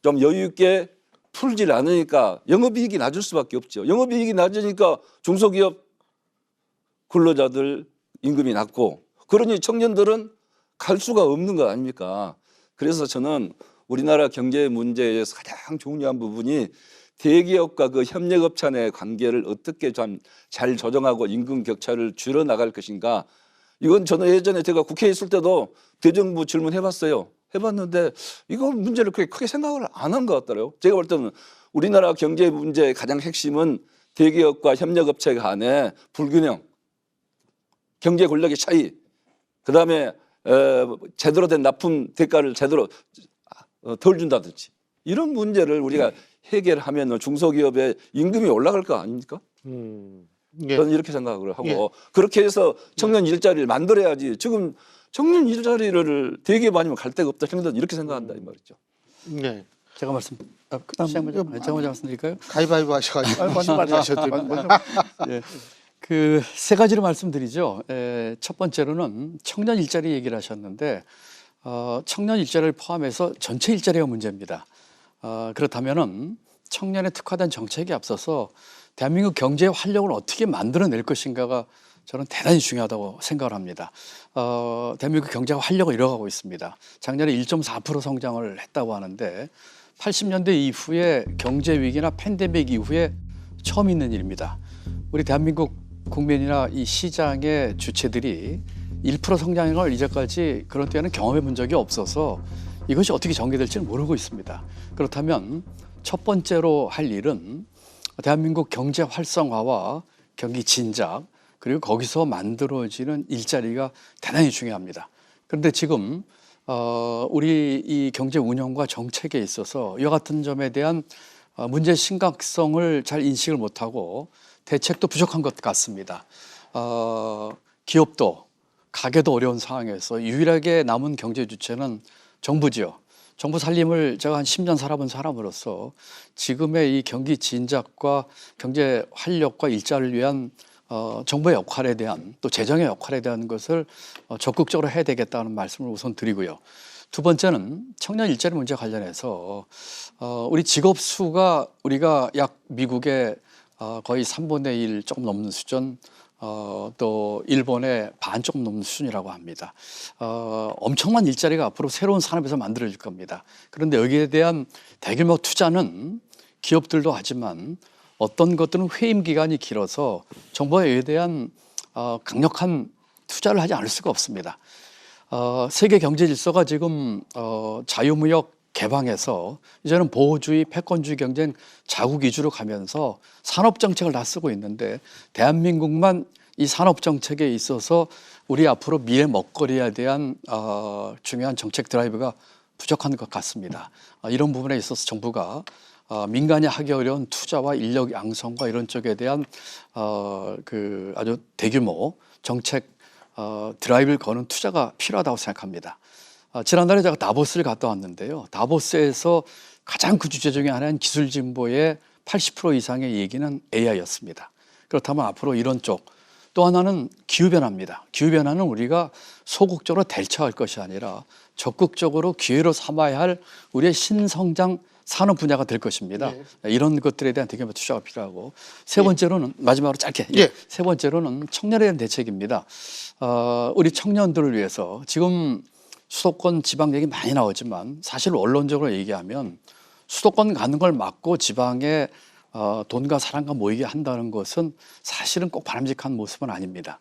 좀 여유 있게 풀질 않으니까 영업이익이 낮을 수밖에 없죠. 영업이익이 낮으니까 중소기업 근로자들 임금이 낮고 그러니 청년들은 갈 수가 없는 거 아닙니까? 그래서 저는 우리나라 경제 문제에서 가장 중요한 부분이 대기업과 그 협력업체 간의 관계를 어떻게 좀 잘 조정하고 임금 격차를 줄여나갈 것인가. 이건 저는 예전에 제가 국회에 있을 때도 대정부 질문해봤어요. 해봤는데 이거 문제를 그렇게 크게 생각을 안 한 것 같더라고요. 제가 볼 때는 우리나라 경제 문제의 가장 핵심은 대기업과 협력업체 간의 불균형, 경제 권력의 차이, 그다음에 제대로 된 납품 대가를 제대로 덜 준다든지 이런 문제를 우리가 해결하면 중소기업의 임금이 올라갈 거 아닙니까? 예. 저는 이렇게 생각을 하고 예. 그렇게 해서 청년 일자리를 만들어야지. 지금 청년 일자리를 대기업 아니면 갈 데가 없다. 청년들 이렇게 생각한다 이 말이죠. 네. 제가 제가 먼저 말씀드릴까요? 가위바위보 하셔가지고 말씀하셔도 예. 그 세 가지로 말씀드리죠. 첫 번째로는 청년 일자리 얘기를 하셨는데 청년 일자리를 포함해서 전체 일자리가 문제입니다. 그렇다면은 청년에 특화된 정책에 앞서서 대한민국 경제의 활력을 어떻게 만들어낼 것인가가 저는 대단히 중요하다고 생각을 합니다. 대한민국 경제가 활력을 잃어가고 있습니다. 작년에 1.4% 성장을 했다고 하는데 80년대 이후에 경제 위기나 팬데믹 이후에 처음 있는 일입니다. 우리 대한민국 국민이나 이 시장의 주체들이 1% 성장을 이제까지 그런 때는 경험해 본 적이 없어서 이것이 어떻게 전개될지는 모르고 있습니다. 그렇다면 첫 번째로 할 일은 대한민국 경제 활성화와 경기 진작 그리고 거기서 만들어지는 일자리가 대단히 중요합니다. 그런데 지금 우리 이 경제 운영과 정책에 있어서 이와 같은 점에 대한 문제의 심각성을 잘 인식을 못하고 대책도 부족한 것 같습니다. 기업도 가게도 어려운 상황에서 유일하게 남은 경제 주체는 정부지요. 정부 살림을 제가 한 10년 살아본 사람으로서 지금의 이 경기 진작과 경제 활력과 일자리를 위한 정부의 역할에 대한 또 재정의 역할에 대한 것을 적극적으로 해야 되겠다는 말씀을 우선 드리고요. 두 번째는 청년 일자리 문제 관련해서 우리 직업 수가 우리가 약 미국의 거의 3분의 1 조금 넘는 수준 또 일본의 반 조금 넘는 수준이라고 합니다. 엄청난 일자리가 앞으로 새로운 산업에서 만들어질 겁니다. 그런데 여기에 대한 대규모 투자는 기업들도 하지만 어떤 것들은 회임 기간이 길어서 정부가 이에 대한 강력한 투자를 하지 않을 수가 없습니다. 세계 경제 질서가 지금 자유무역 개방해서 이제는 보호주의, 패권주의 경쟁 자국 위주로 가면서 산업 정책을 다 쓰고 있는데 대한민국만 이 산업 정책에 있어서 우리 앞으로 미래 먹거리에 대한 중요한 정책 드라이브가 부족한 것 같습니다. 이런 부분에 있어서 정부가 민간이 하기 어려운 투자와 인력 양성과 이런 쪽에 대한 그 아주 대규모 정책 드라이브를 거는 투자가 필요하다고 생각합니다. 지난달에 제가 다보스를 갔다 왔는데요. 다보스에서 가장 그 주제 중에 하나인 기술 진보의 80% 이상의 얘기는 AI였습니다. 그렇다면 앞으로 이런 쪽, 또 하나는 기후변화입니다. 기후변화는 우리가 소극적으로 대처할 것이 아니라 적극적으로 기회로 삼아야 할 우리의 신성장 산업 분야가 될 것입니다. 이런 것들에 대한 대규모 투자가 필요하고 세 번째로는 마지막으로 짧게 세 번째로는 청년에 대한 대책입니다. 우리 청년들을 위해서 지금 수도권 지방 얘기 많이 나오지만 사실 원론적으로 얘기하면 수도권 가는 걸 막고 지방에 돈과 사람과 모이게 한다는 것은 사실은 꼭 바람직한 모습은 아닙니다.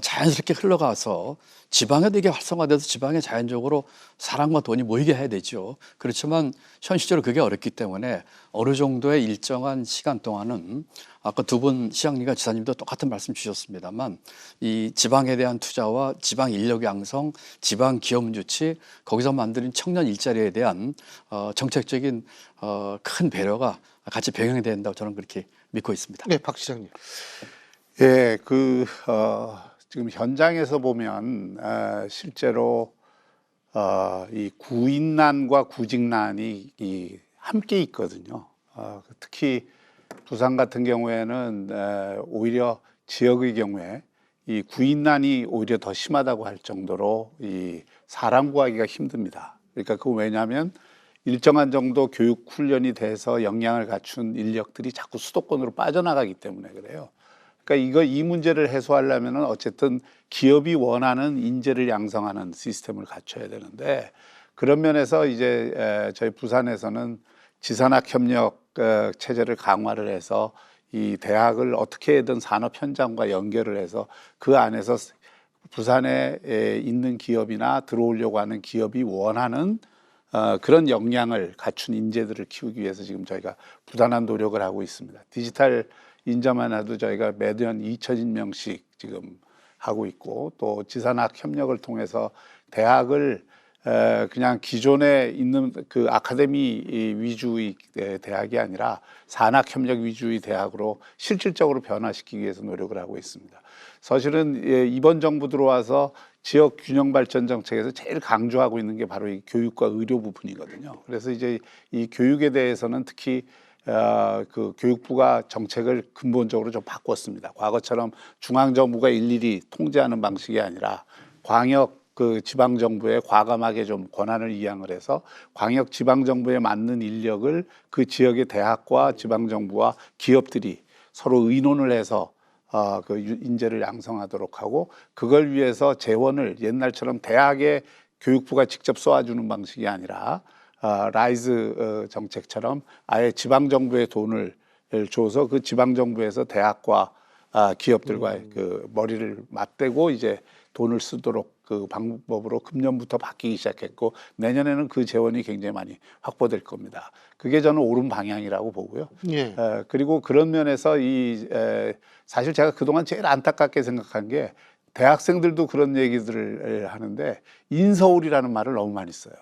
자연스럽게 흘러가서 지방에도 이게 활성화돼서 지방에 자연적으로 사람과 돈이 모이게 해야 되죠. 그렇지만 현실적으로 그게 어렵기 때문에 어느 정도의 일정한 시간 동안은 아까 두 분 시장님과 지사님도 똑같은 말씀 주셨습니다만 이 지방에 대한 투자와 지방 인력 양성, 지방 기업 유치, 거기서 만드는 청년 일자리에 대한 정책적인 큰 배려가 같이 병행돼야 된다고 저는 그렇게 믿고 있습니다. 네, 박 시장님. 예, 지금 현장에서 보면 실제로 이 구인난과 구직난이 함께 있거든요. 특히 부산 같은 경우에는 오히려 지역의 경우에 이 구인난이 오히려 더 심하다고 할 정도로 이 사람 구하기가 힘듭니다. 그러니까 그거 왜냐하면 일정한 정도 교육 훈련이 돼서 역량을 갖춘 인력들이 자꾸 수도권으로 빠져나가기 때문에 그래요. 그러니까 이 문제를 해소하려면은 어쨌든 기업이 원하는 인재를 양성하는 시스템을 갖춰야 되는데 그런 면에서 이제 저희 부산에서는 지산학 협력 체제를 강화를 해서 이 대학을 어떻게든 산업 현장과 연결을 해서 그 안에서 부산에 있는 기업이나 들어오려고 하는 기업이 원하는 그런 역량을 갖춘 인재들을 키우기 위해서 지금 저희가 부단한 노력을 하고 있습니다. 디지털 인자만 해도 저희가 매년 2,000명씩 지금 하고 있고 또 지산학 협력을 통해서 대학을 그냥 기존에 있는 그 아카데미 위주의 대학이 아니라 산학 협력 위주의 대학으로 실질적으로 변화시키기 위해서 노력을 하고 있습니다. 사실은 이번 정부 들어와서 지역 균형 발전 정책에서 제일 강조하고 있는 게 바로 이 교육과 의료 부분이거든요. 그래서 이제 이 교육에 대해서는 특히 그 교육부가 정책을 근본적으로 좀 바꿨습니다. 과거처럼 중앙정부가 일일이 통제하는 방식이 아니라 광역 그 지방정부에 과감하게 좀 권한을 이양을 해서 광역 지방정부에 맞는 인력을 그 지역의 대학과 지방정부와 기업들이 서로 의논을 해서 그 인재를 양성하도록 하고 그걸 위해서 재원을 옛날처럼 대학에 교육부가 직접 쏘아주는 방식이 아니라 라이즈 정책처럼 아예 지방정부에 돈을 줘서 그 지방정부에서 대학과 기업들과 그 머리를 맞대고 이제 돈을 쓰도록 그 방법으로 금년부터 바뀌기 시작했고 내년에는 그 재원이 굉장히 많이 확보될 겁니다. 그게 저는 옳은 방향이라고 보고요. 예. 그리고 그런 면에서 사실 제가 그동안 제일 안타깝게 생각한 게 대학생들도 그런 얘기들을 하는데 인서울이라는 말을 너무 많이 써요.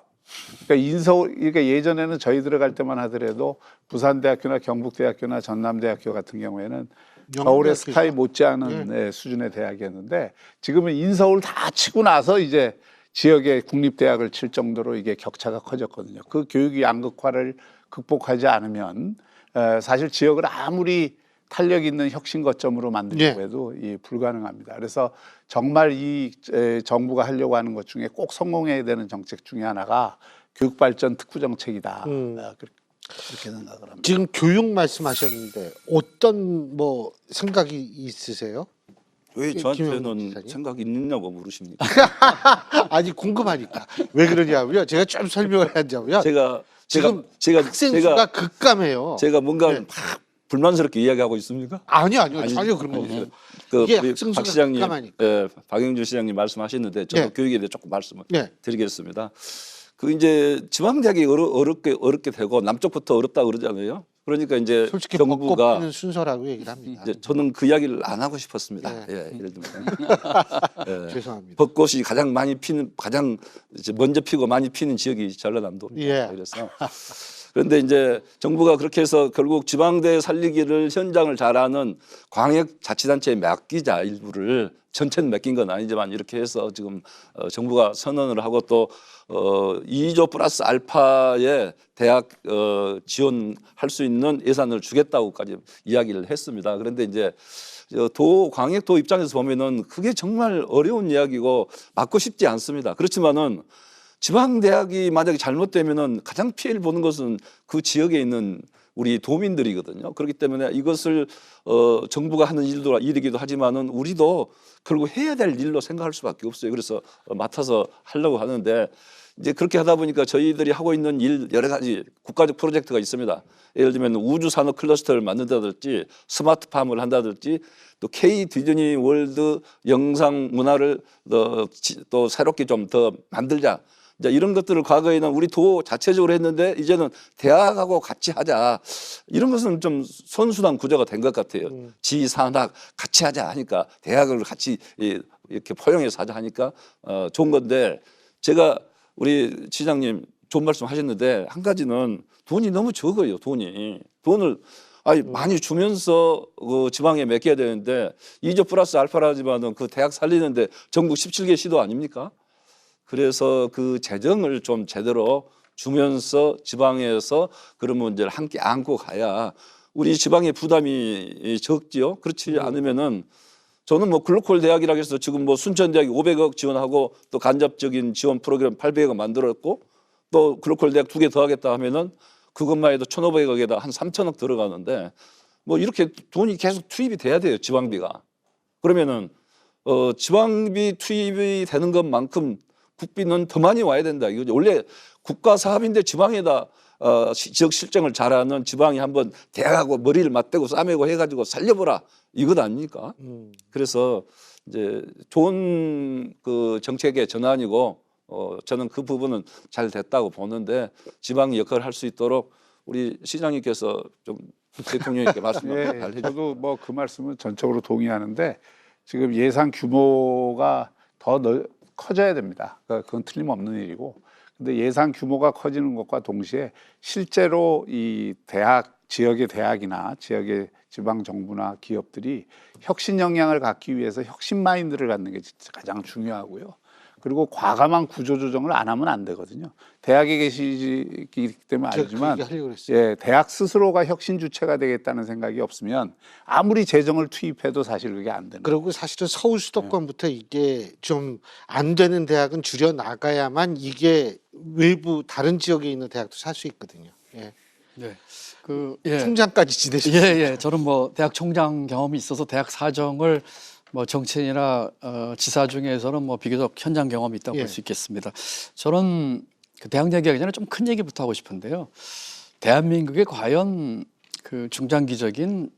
그러니까 예전에는 저희 들어갈 때만 하더라도 부산대학교나 경북대학교나 전남대학교 같은 경우에는 서울의 스카이 못지않은 수준의 대학이었는데 지금은 인서울 다 치고 나서 이제 지역의 국립대학을 칠 정도로 이게 격차가 커졌거든요. 그 교육의 양극화를 극복하지 않으면 사실 지역을 아무리 탄력 있는 혁신 거점으로 만들려고 해도 불가능합니다. 그래서 정말 이 정부가 하려고 하는 것 중에 꼭 성공해야 되는 정책 중에 하나가 교육발전 특구 정책이다. 그렇게 생각을 합니다. 지금 교육 말씀하셨는데 어떤 뭐 생각이 있으세요? 왜 저한테는 생각이 있느냐고 물으십니까? 아니 궁금하니까 왜 그러냐고요? 제가 좀 설명을 하자고요. 지금 학생 수가 급감해요. 제가 뭔가 막 불만스럽게 이야기하고 있습니까? 아니요 전혀 그런 거 없어요. 이게 학생 박 수가 시장님, 박영준 시장님 말씀하셨는데 저도 교육에 대해 조금 말씀을 드리겠습니다. 그 이제 지방대학이 어렵게 되고 남쪽부터 어렵다 그러잖아요. 그러니까 이제 솔직히 정부가 벚꽃피는 순서라고 얘기를 합니다. 이제 저는 그 이야기를 안 하고 싶었습니다. 예, 예를 들면 죄송합니다. 벚꽃이 가장 많이 피는 가장 이제 먼저 피고 많이 피는 지역이 전라남도입니다. 그래서 그런데 이제 정부가 그렇게 해서 결국 지방대 살리기를 현장을 잘하는 광역자치단체에 맡기자 일부를 전체는 맡긴 건 아니지만 이렇게 해서 지금 정부가 선언을 하고 또 2조 플러스 알파의 대학 지원할 수 있는 예산을 주겠다고까지 이야기를 했습니다. 그런데 이제 광역도 입장에서 보면은 그게 정말 어려운 이야기고 맞고 싶지 않습니다. 그렇지만은 지방대학이 만약에 잘못되면은 가장 피해를 보는 것은 그 지역에 있는 우리 도민들이거든요. 그렇기 때문에 이것을 정부가 하는 일이기도 하지만은 우리도 결국 해야 될 일로 생각할 수밖에 없어요. 그래서 맡아서 하려고 하는데 이제 그렇게 하다 보니까 저희들이 하고 있는 일 여러 가지 국가적 프로젝트가 있습니다. 예를 들면 우주 산업 클러스터를 만든다든지 스마트팜을 한다든지 또 K 디즈니 월드 영상 문화를 또 새롭게 좀 더 만들자. 이런 것들을 과거에는 우리 도 자체적으로 했는데 이제는 대학하고 같이 하자. 이런 것은 좀 선순환 구조가 된 것 같아요. 지산학 같이 하자 하니까 대학을 같이 이렇게 포용해서 하자 하니까 좋은 건데 제가 우리 시장님 좋은 말씀 하셨는데 한 가지는 돈이 너무 적어요. 돈을 많이 주면서 그 지방에 맡겨야 되는데 2조 플러스 알파라지만은 그 대학 살리는데 전국 17개 시도 아닙니까? 그래서 그 재정을 좀 제대로 주면서 지방에서 그런 문제를 함께 안고 가야 우리 지방의 부담이 적지요. 그렇지 않으면은 저는 뭐 글로컬 대학이라고 해서 지금 뭐 순천대학이 500억 지원하고 또 간접적인 지원 프로그램 800억 만들었고 또 글로컬 대학 2개 더 하겠다 하면은 그것만 해도 1,500억에다 한 3,000억 들어가는데 뭐 이렇게 돈이 계속 투입이 돼야 돼요. 지방비가. 그러면은 지방비 투입이 되는 것만큼 국비는 더 많이 와야 된다. 이거 원래 국가 사업인데 지방에다 지역 실정을 잘하는 지방이 한번 대학하고 머리를 맞대고 싸매고 해가지고 살려보라 이것 아닙니까? 그래서 이제 좋은 그 정책의 전환이고 저는 그 부분은 잘 됐다고 보는데 지방이 역할을 할 수 있도록 우리 시장님께서 좀 대통령님께 말씀을 잘 해주세요. 저도 뭐 그 말씀은 전적으로 동의하는데 지금 예산 규모가 더 커져야 됩니다. 그건 틀림없는 일이고, 근데 예산 규모가 커지는 것과 동시에 실제로 이 대학 지역의 대학이나 지역의 지방 정부나 기업들이 혁신 역량을 갖기 위해서 혁신 마인드를 갖는 게 진짜 가장 중요하고요. 그리고 과감한 구조 조정을 안 하면 안 되거든요. 대학에 계시기 때문에 알지만 대학 스스로가 혁신 주체가 되겠다는 생각이 없으면 아무리 재정을 투입해도 사실 그게 안 되는. 그리고 사실은 서울 수도권부터 이게 좀 안 되는 대학은 줄여 나가야만 이게 외부 다른 지역에 있는 대학도 살 수 있거든요. 예. 네. 총장까지 지내셨어요. 저는 뭐 대학 총장 경험이 있어서 대학 사정을 뭐 정치인이나 지사 중에서는 뭐 비교적 현장 경험이 있다고 볼 수 있겠습니다. 저는 그 대학 얘기하기 전에 좀 큰 얘기부터 하고 싶은데요. 대한민국에 과연 그 중장기적인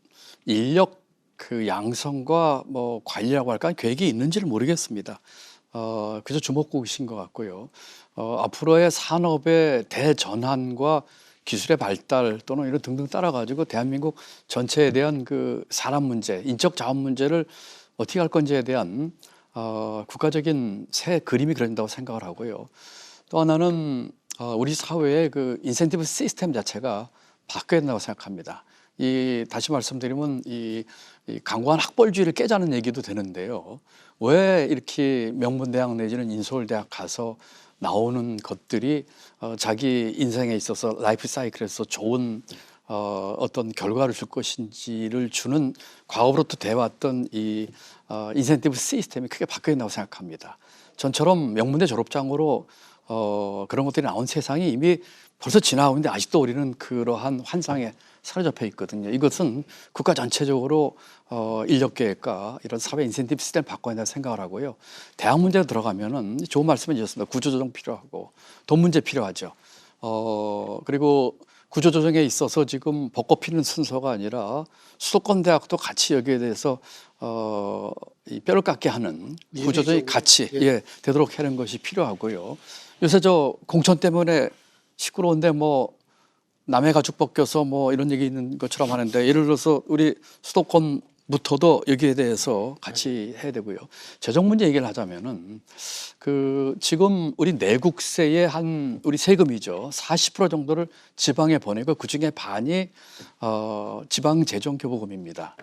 인력 그 양성과 뭐 관리라고 할까 계획이 있는지를 모르겠습니다. 그저 주목국이신 것 같고요. 앞으로의 산업의 대전환과 기술의 발달 또는 이런 등등 따라가지고 대한민국 전체에 대한 그 사람 문제, 인적 자원 문제를 어떻게 할 건지에 대한 국가적인 새 그림이 그려진다고 생각을 하고요. 또 하나는 우리 사회의 그 인센티브 시스템 자체가 바뀌어야 된다고 생각합니다. 다시 말씀드리면 이 강고한 학벌주의를 깨자는 얘기도 되는데요. 왜 이렇게 명문대학 내지는 인서울대학 가서 나오는 것들이 자기 인생에 있어서 라이프 사이클에서 좋은 어떤 결과를 줄 것인지를 주는 과거부터 돼왔던 이 인센티브 시스템이 크게 바뀌어야 된다고 생각합니다. 전처럼 명문대 졸업장으로 그런 것들이 나온 세상이 이미 벌써 지나가고 있는데 아직도 우리는 그러한 환상에 사로잡혀 있거든요. 이것은 국가 전체적으로 인력계획과 이런 사회 인센티브 시스템을 바꿔야 된다고 생각을 하고요. 대학 문제로 들어가면은 좋은 말씀해 주셨습니다. 구조조정 필요하고 돈 문제 필요하죠. 그리고 구조조정에 있어서 지금 벚꽃 피는 순서가 아니라 수도권 대학도 같이 여기에 대해서 이 뼈를 깎게 하는 구조조정이 같이 되도록 하는 것이 필요하고요. 요새 저 공천 때문에 시끄러운데 뭐 남의 가죽 벗겨서 뭐 이런 얘기 있는 것처럼 하는데, 예를 들어서 우리 수도권부터도 여기에 대해서 같이 해야 되고요. 재정 문제 얘기를 하자면은 그 지금 우리 내국세의 한 우리 세금이죠. 40% 정도를 지방에 보내고 그 중에 반이 지방 재정 교부금입니다.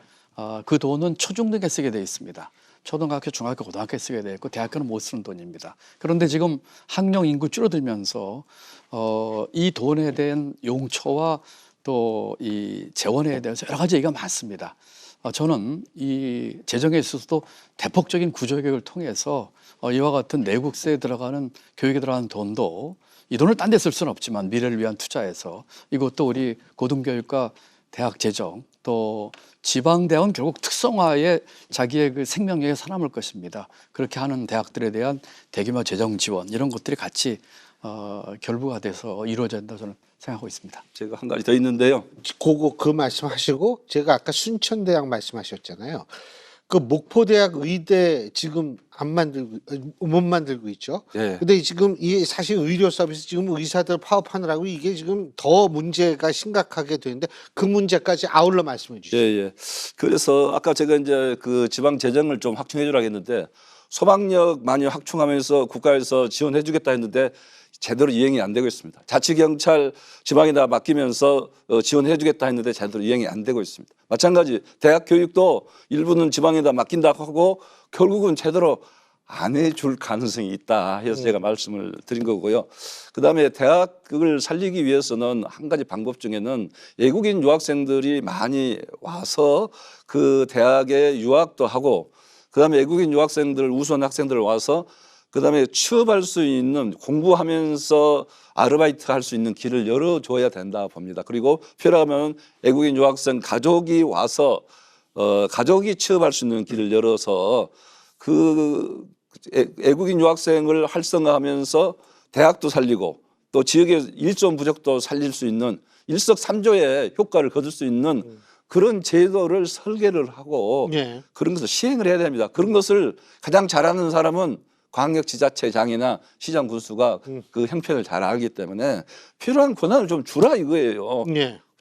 그 돈은 초중등에 쓰게 돼 있습니다. 초등학교, 중학교, 고등학교에 쓰게 돼 있고 대학교는 못 쓰는 돈입니다. 그런데 지금 학령 인구 줄어들면서 이 돈에 대한 용처와 또 이 재원에 대해서 여러 가지 얘기가 많습니다. 저는 이 재정에 있어서도 대폭적인 구조개혁을 통해서 이와 같은 내국세에 들어가는 교육에 들어가는 돈도 이 돈을 딴 데 쓸 수는 없지만 미래를 위한 투자해서 이것도 우리 고등교육과 대학 재정 또 지방대학은 결국 특성화에 자기의 그 생명력에 살아남을 것입니다. 그렇게 하는 대학들에 대한 대규모 재정 지원 이런 것들이 같이 결부가 돼서 이루어져야 된다고 저는 생각하고 있습니다. 제가 한 가지 더 있는데요. 그 말씀하시고 제가 아까 순천대학 말씀하셨잖아요. 그 목포대학 의대 지금 못 만들고 있죠. 예. 근데 지금 이 사실 의료 서비스 지금 의사들 파업하느라고 이게 지금 더 문제가 심각하게 되는데 그 문제까지 아울러 말씀해 주시죠. 예. 그래서 아까 제가 이제 그 지방 재정을 좀 확충해 주라고 했는데 소방력 많이 확충하면서 국가에서 지원해 주겠다 했는데 제대로 이행이 안 되고 있습니다. 자치경찰 지방에다 맡기면서 지원해 주겠다 했는데 제대로 이행이 안 되고 있습니다. 마찬가지 대학 교육도 일부는 지방에다 맡긴다 하고 결국은 제대로 안 해줄 가능성이 있다 해서 제가 말씀을 드린 거고요. 그다음에 대학을 살리기 위해서는 한 가지 방법 중에는 외국인 유학생들이 많이 와서 그 대학에 유학도 하고 그다음에 외국인 유학생들 우수한 학생들 와서 그다음에 취업할 수 있는 공부하면서 아르바이트 할 수 있는 길을 열어줘야 된다 봅니다. 그리고 필요하면 외국인 유학생 가족이 와서 가족이 취업할 수 있는 길을 열어서 그 외국인 유학생을 활성화하면서 대학도 살리고 또 지역의 일손 부족도 살릴 수 있는 일석삼조의 효과를 거둘 수 있는 그런 제도를 설계를 하고 그런 것을 시행을 해야 됩니다. 그런 것을 가장 잘하는 사람은 광역지자체장이나 시장 군수가 그 형편을 잘 알기 때문에 필요한 권한을 좀 주라 이거예요.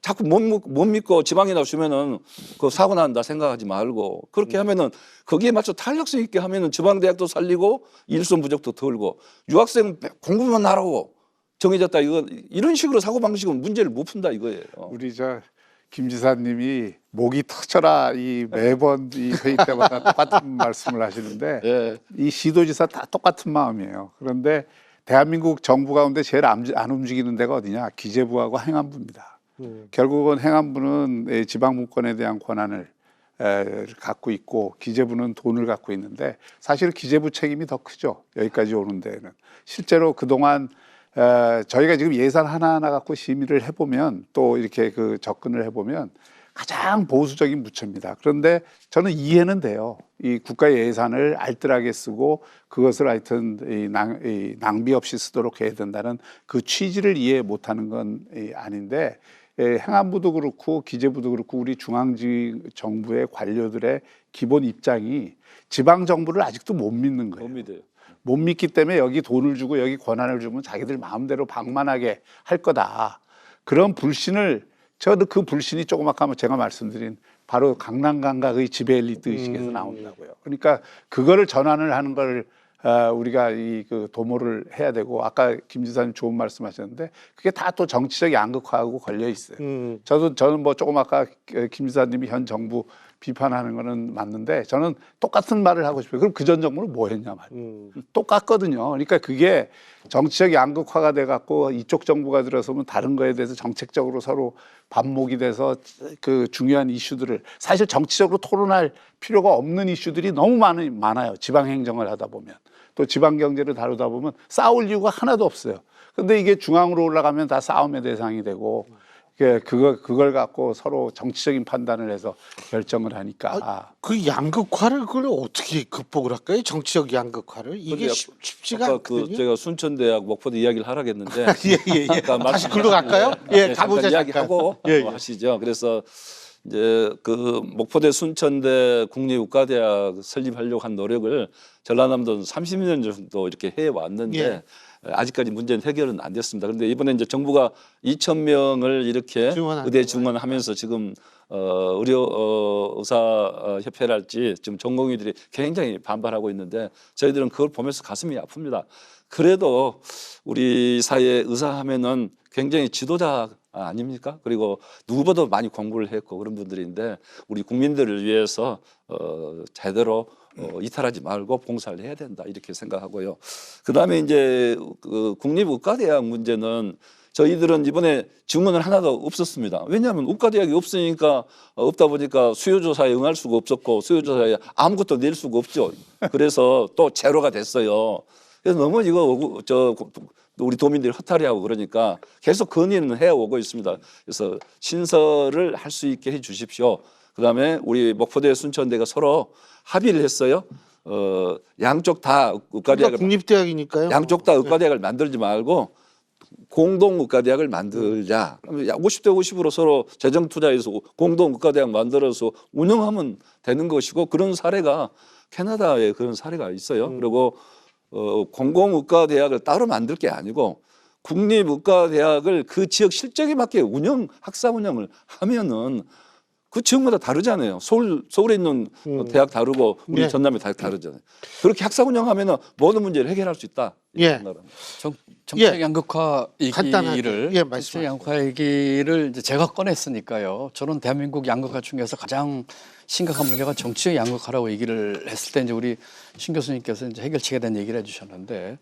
자꾸 못 믿고 지방에다 주면은 그 사고 난다 생각하지 말고 그렇게 하면은 거기에 맞춰 탄력성 있게 하면은 지방대학도 살리고 일손 부족도 덜고 유학생 공부만 하라고 정해졌다 이런 식으로 사고 방식은 문제를 못 푼다 이거예요. 우리 김 지사님이 목이 터져라 이 매번 이 회의 때마다 똑같은 말씀을 하시는데 이 시도지사 다 똑같은 마음이에요. 그런데 대한민국 정부 가운데 제일 안 움직이는 데가 어디냐? 기재부하고 행안부입니다. 결국은 행안부는 지방 분권에 대한 권한을 갖고 있고 기재부는 돈을 갖고 있는데 사실 기재부 책임이 더 크죠. 여기까지 오는 데는 실제로 그동안 저희가 지금 예산 하나하나 갖고 심의를 해보면 또 이렇게 그 접근을 해보면 가장 보수적인 부처입니다. 그런데 저는 이해는 돼요. 이 국가 예산을 알뜰하게 쓰고 그것을 하여튼 낭비 없이 쓰도록 해야 된다는 그 취지를 이해 못하는 건 아닌데 행안부도 그렇고 기재부도 그렇고 우리 중앙정부의 관료들의 기본 입장이 지방정부를 아직도 못 믿는 거예요. 못 믿어요. 못 믿기 때문에 여기 돈을 주고 여기 권한을 주면 자기들 마음대로 방만하게 할 거다. 그런 불신을 저도 그 불신이 조금 아까 제가 말씀드린 바로 강남 감각의 지배 엘리트 의식에서 나온다고요. 그러니까 그거를 전환을 하는 걸 우리가 그 도모를 해야 되고 아까 김 지사님 좋은 말씀하셨는데 그게 다 또 정치적 양극화하고 걸려 있어요. 저는 뭐 조금 아까 김 지사님이 현 정부 비판하는 거는 맞는데 저는 똑같은 말을 하고 싶어요. 그럼 그전 정부는 뭐 했냐 말이에요. 똑같거든요. 그러니까 그게 정치적 양극화가 돼 갖고 이쪽 정부가 들어서면 다른 거에 대해서 정책적으로 서로 반목이 돼서 그 중요한 이슈들을 사실 정치적으로 토론할 필요가 없는 이슈들이 너무 많아요. 지방 행정을 하다 보면 또 지방 경제를 다루다 보면 싸울 이유가 하나도 없어요. 근데 이게 중앙으로 올라가면 다 싸움의 대상이 되고 그걸 갖고 서로 정치적인 판단을 해서 결정을 하니까 그 양극화를 그걸 어떻게 극복을 할까요? 정치적 양극화를 이게 쉽지가 않거든요. 제가 순천대학 목포대 이야기를 하라겠는데 다시 글로 갈까요? 가보자. 이야기하고 하시죠. 그래서 이제 그 목포대 순천대 국립국가대학 설립하려고 한 노력을 전라남도는 30년 정도 이렇게 해 왔는데 아직까지 문제는 해결은 안 됐습니다. 그런데 이번에 이제 정부가 2,000명을 이렇게 의대 증원하면서 지금 의사협회랄지 지금 전공의들이 굉장히 반발하고 있는데 저희들은 그걸 보면서 가슴이 아픕니다. 그래도 우리 사회 의사하면은 굉장히 지도자 아닙니까? 그리고 누구보다 많이 공부를 했고 그런 분들인데 우리 국민들을 위해서 제대로 이탈하지 말고 봉사를 해야 된다 이렇게 생각하고요. 그다음에 이제 그 국립의과대학 문제는 저희들은 이번에 증원을 하나도 없었습니다. 왜냐하면 의과대학이 없으니까 없다 보니까 수요조사에 응할 수가 없었고 수요조사에 아무것도 낼 수가 없죠. 그래서 또 제로가 됐어요. 그래서 너무 이거 우리 도민들이 허탈해하고 그러니까 계속 건의는 해오고 있습니다. 그래서 신설을 할 수 있게 해 주십시오. 그다음에 우리 목포대 순천대가 서로 합의를 했어요. 양쪽 다 의과대학을 국립대학이니까요. 양쪽 다 의과대학을 만들지 말고 공동 의과대학을 만들자. 50대 50으로 서로 재정 투자해서 공동 의과대학 만들어서 운영하면 되는 것이고 그런 사례가 캐나다에 그런 사례가 있어요. 그리고 공공의과대학을 따로 만들 게 아니고 국립의과대학을 그 지역 실적에 맞게 학사 운영을 하면은 그 지역마다 다르잖아요. 서울에 있는 대학 다르고 우리 전남의 대학 다르잖아요. 그렇게 학사 운영하면은 모든 문제를 해결할 수 있다. 정책 양극화 얘기를 정책 양극화 얘기를 이제 제가 꺼냈으니까요. 저는 대한민국 양극화 중에서 가장 심각한 문제가 정치의 양극화라고 얘기를 했을 때 이제 우리 신 교수님께서 이제 해결책에 대한 얘기를 해주셨는데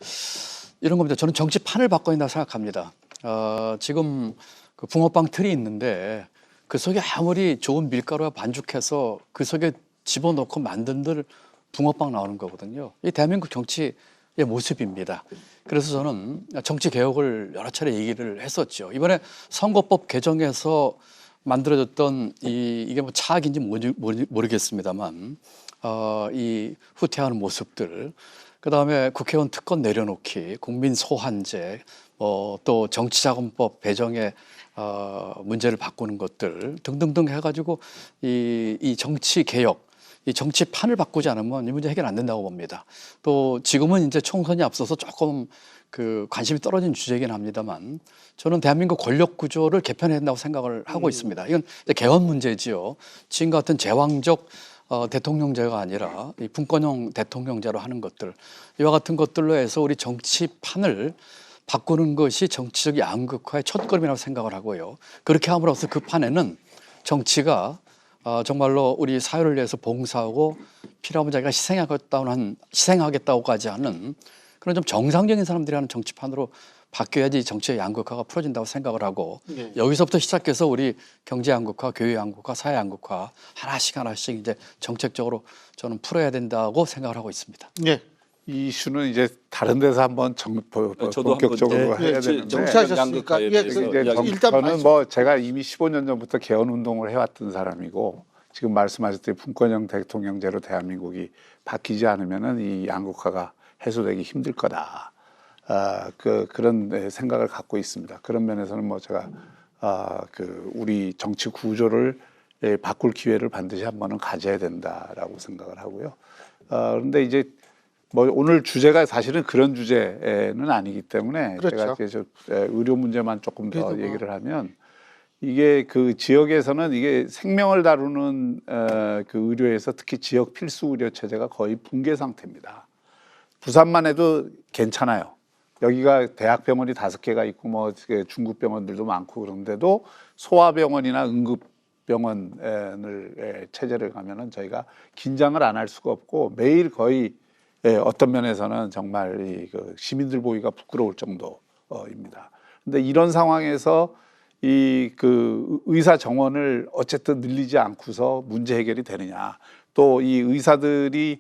이런 겁니다. 저는 정치판을 바꿔야 된다고 생각합니다. 지금 그 붕어빵 틀이 있는데 그 속에 아무리 좋은 밀가루와 반죽해서 그 속에 집어넣고 만든들 붕어빵 나오는 거거든요. 이 대한민국 정치의 모습입니다. 그래서 저는 정치 개혁을 여러 차례 얘기를 했었죠. 이번에 선거법 개정에서 만들어졌던 이게 뭐 차악인지 모르겠습니다만 이 후퇴하는 모습들, 그다음에 국회의원 특권 내려놓기, 국민 소환제, 또 정치자금법 배정에 문제를 바꾸는 것들 등등등 해가지고 이 정치 개혁, 이 정치판을 바꾸지 않으면 이 문제 해결 안 된다고 봅니다. 또 지금은 이제 총선이 앞서서 조금 그 관심이 떨어진 주제이긴 합니다만 저는 대한민국 권력 구조를 개편해야 된다고 생각을 하고 있습니다. 이건 개헌 문제지요. 지금 같은 제왕적 대통령제가 아니라 이 분권형 대통령제로 하는 것들, 이와 같은 것들로 해서 우리 정치판을 바꾸는 것이 정치적 양극화의 첫걸음이라고 생각을 하고요. 그렇게 함으로써 그 판에는 정치가 정말로 우리 사회를 위해서 봉사하고 필요하면 자기가 희생하겠다고까지 하는 그런 좀 정상적인 사람들이 하는 정치판으로 바뀌어야지 정치의 양극화가 풀어진다고 생각을 하고 여기서부터 시작해서 우리 경제 양극화, 교육 양극화, 사회 양극화 하나씩 이제 정책적으로 저는 풀어야 된다고 생각을 하고 있습니다. 이 이슈는 이제 다른 데서 한번 본격적으로 해야 되는데 정치하셨으니까 저는 뭐 제가 이미 15년 전부터 개헌 운동을 해왔던 사람이고 지금 말씀하셨듯이 분권형 대통령제로 대한민국이 바뀌지 않으면은 이 양극화가 해소되기 힘들 거다. 그런 생각을 갖고 있습니다. 그런 면에서는 뭐 제가 우리 정치 구조를 바꿀 기회를 반드시 한 번은 가져야 된다라고 생각을 하고요. 그런데 이제 뭐 오늘 주제가 사실은 그런 주제는 아니기 때문에 제가 이제 의료 문제만 조금 더 얘기를 하면 이게 그 지역에서는 이게 생명을 다루는 그 의료에서 특히 지역 필수 의료 체제가 거의 붕괴 상태입니다. 부산만 해도 괜찮아요. 여기가 대학병원이 5개가 있고 뭐 중급병원들도 많고 그런데도 소아병원이나 응급병원을 체제를 가면은 저희가 긴장을 안 할 수가 없고 매일 거의 어떤 면에서는 정말 그 시민들 보기가 부끄러울 정도입니다. 그런데 이런 상황에서 그 의사 정원을 어쨌든 늘리지 않고서 문제 해결이 되느냐, 또 이 의사들이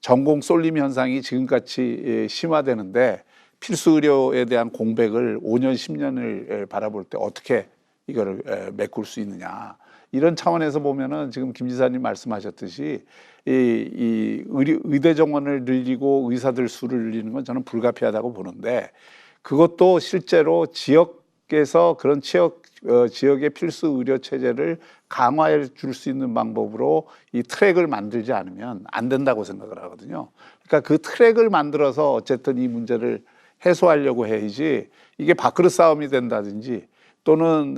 전공 쏠림 현상이 지금같이 심화되는데 필수 의료에 대한 공백을 5년, 10년을 바라볼 때 어떻게 이거를 메꿀 수 있느냐. 이런 차원에서 보면은 지금 김 지사님 말씀하셨듯이 이 의대 정원을 늘리고 의사들 수를 늘리는 건 저는 불가피하다고 보는데 그것도 실제로 지역에서 그런 지역의 필수 의료 체제를 강화해 줄 수 있는 방법으로 이 트랙을 만들지 않으면 안 된다고 생각을 하거든요. 그러니까 그 트랙을 만들어서 어쨌든 이 문제를 해소하려고 해야지 이게 밥그릇 싸움이 된다든지 또는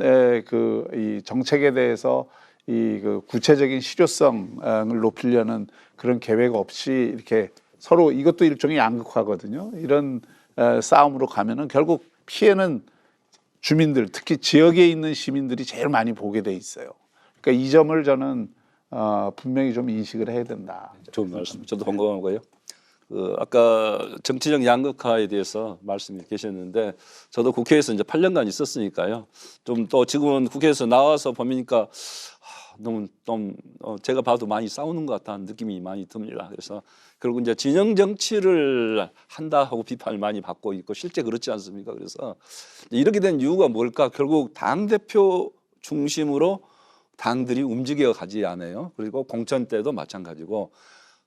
이 정책에 대해서 그 구체적인 실효성을 높이려는 그런 계획 없이 이렇게 서로 이것도 일종의 양극화거든요. 이런 싸움으로 가면은 결국 피해는 주민들, 특히 지역에 있는 시민들이 제일 많이 보게 돼 있어요. 그러니까 이 점을 저는 분명히 좀 인식을 해야 된다. 좋은 말씀. 저도 공감하고요. 아까 정치적 양극화에 대해서 말씀이 계셨는데 저도 국회에서 이제 8년간 있었으니까요. 좀 또 지금은 국회에서 나와서 보니까 너무 좀 제가 봐도 많이 싸우는 것 같다는 느낌이 많이 듭니다. 그래서 결국 이제 진영 정치를 한다 하고 비판을 많이 받고 있고 실제 그렇지 않습니까? 그래서 이렇게 된 이유가 뭘까? 결국 당 대표 중심으로 당들이 움직여 가지 않아요. 그리고 공천 때도 마찬가지고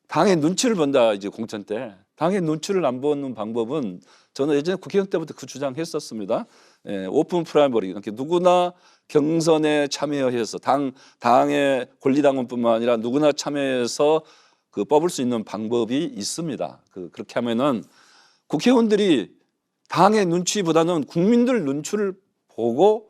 당의 눈치를 본다. 이제 공천 때 당의 눈치를 안 보는 방법은 저는 예전에 국회의원 때부터 그 주장했었습니다. 오픈 프라이머리, 이렇게 누구나 경선에 참여해서 당의 권리당원뿐만 아니라 누구나 참여해서 뽑을 수 있는 방법이 있습니다. 그렇게 하면은 국회의원들이 당의 눈치보다는 국민들 눈치를 보고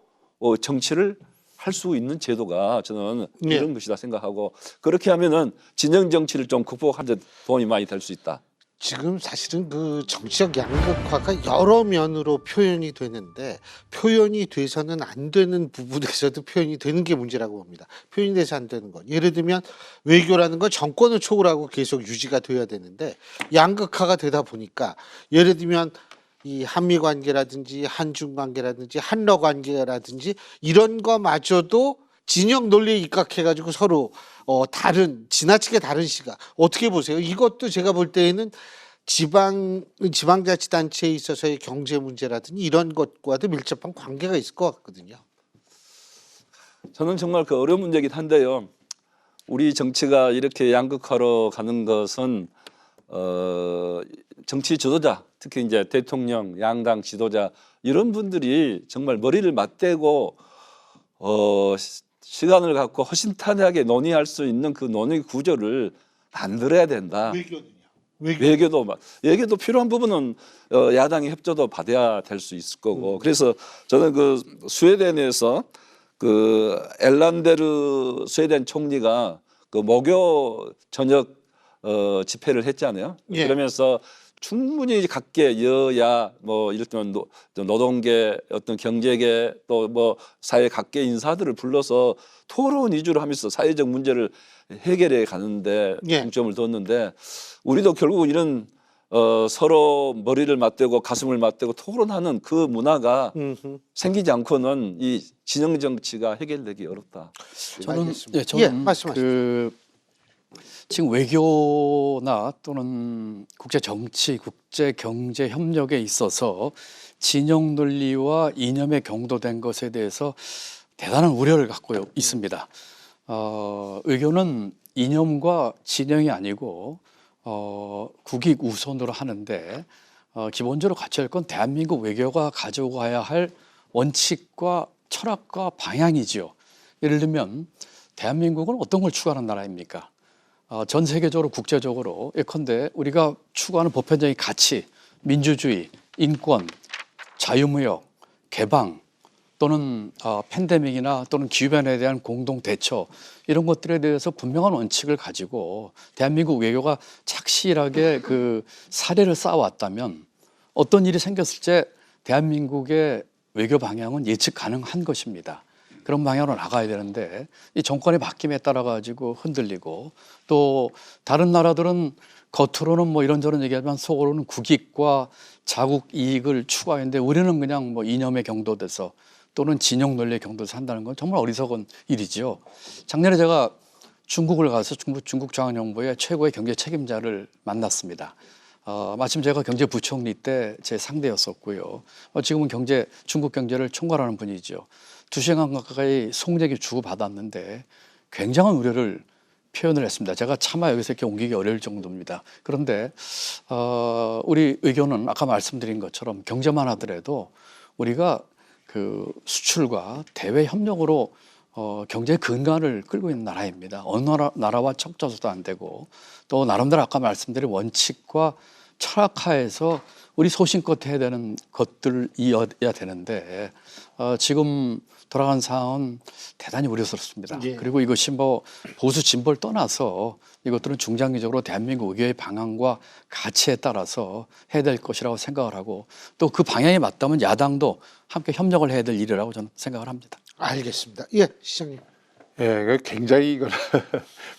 정치를 할 수 있는 제도가 저는 이런 것이다 생각하고 그렇게 하면은 진영 정치를 좀 극복하는 데 도움이 많이 될 수 있다. 지금 사실은 그 정치적 양극화가 여러 면으로 표현이 되는데 표현이 돼서는 안 되는 부분에서도 표현이 되는 게 문제라고 봅니다. 표현이 돼서 안 되는 것. 예를 들면 외교라는 건 정권을 초월하고 계속 유지가 돼야 되는데 양극화가 되다 보니까 예를 들면 이 한미 관계라든지 한중 관계라든지 한러 관계라든지 이런 거마저도 진영 논리에 입각해가지고 서로 지나치게 다른 시각 어떻게 보세요? 이것도 제가 볼 때에는 지방자치단체에 있어서의 경제 문제라든지 이런 것과도 밀접한 관계가 있을 것 같거든요. 저는 정말 그 어려운 문제이긴 한데요. 우리 정치가 이렇게 양극화로 가는 것은 정치 지도자, 특히 이제 대통령, 양당 지도자 이런 분들이 정말 머리를 맞대고 시간을 갖고 허심탄회하게 논의할 수 있는 그 논의 구조를 만들어야 된다. 외교도 필요한 부분은 야당의 협조도 받아야 될 수 있을 거고. 그래서 저는 그 스웨덴에서 그 엘란데르 스웨덴 총리가 그 목요 저녁 집회를 했잖아요. 그러면서 충분히 각계 여야 뭐 이를테면 노동계 어떤 경제계 또 뭐 사회 각계 인사들을 불러서 토론 위주로 하면서 사회적 문제를 해결해 가는데 중점을 뒀는데 우리도 결국 이런 서로 머리를 맞대고 가슴을 맞대고 토론하는 그 문화가 생기지 않고는 이 진영 정치가 해결되기 어렵다. 저는 말씀하시죠. 지금 외교나 또는 국제 정치, 국제 경제 협력에 있어서 진영 논리와 이념에 경도된 것에 대해서 대단한 우려를 갖고 있습니다. 외교는 이념과 진영이 아니고 국익 우선으로 하는데 기본적으로 갖춰야 할 건 대한민국 외교가 가져가야 할 원칙과 철학과 방향이지요. 예를 들면 대한민국은 어떤 걸 추구하는 나라입니까? 전 세계적으로 국제적으로 예컨대 우리가 추구하는 보편적인 가치, 민주주의, 인권, 자유무역, 개방 또는 팬데믹이나 또는 기후변화에 대한 공동 대처 이런 것들에 대해서 분명한 원칙을 가지고 대한민국 외교가 착실하게 그 사례를 쌓아왔다면 어떤 일이 생겼을 때 대한민국의 외교 방향은 예측 가능한 것입니다. 그런 방향으로 나가야 되는데 이 정권의 바뀜에 따라 가지고 흔들리고 또 다른 나라들은 겉으로는 뭐 이런저런 얘기하지만 속으로는 국익과 자국 이익을 추구하는데 우리는 그냥 뭐 이념에 경도돼서 또는 진영 논리에 경도돼서 한다는 건 정말 어리석은 일이지요. 작년에 제가 중국을 가서 중국 중앙정부의 최고의 경제 책임자를 만났습니다. 마침 제가 경제부총리 때 제 상대였었고요. 지금은 중국 경제를 총괄하는 분이죠. 2시간 가까이 송얘기 주고받았는데 굉장한 우려를 표현을 했습니다. 제가 차마 여기서 이렇게 옮기기 어려울 정도입니다. 그런데 우리 의견은 아까 말씀드린 것처럼 경제만 하더라도 우리가 그 수출과 대외 협력으로 경제 근간을 끌고 있는 나라입니다. 어느 나라와 척져서도 안 되고 또 나름대로 아까 말씀드린 원칙과 철학화해서 우리 소신껏 해야 되는 것들이어야 되는데 지금 돌아간 상황은 대단히 우려스럽습니다. 예. 그리고 이것이 뭐 보수 진보를 떠나서 이것들은 중장기적으로 대한민국 의회의 방향과 가치에 따라서 해야 될 것이라고 생각을 하고 또 그 방향이 맞다면 야당도 함께 협력을 해야 될 일이라고 저는 생각을 합니다. 알겠습니다. 예, 시장님. 예, 굉장히 이건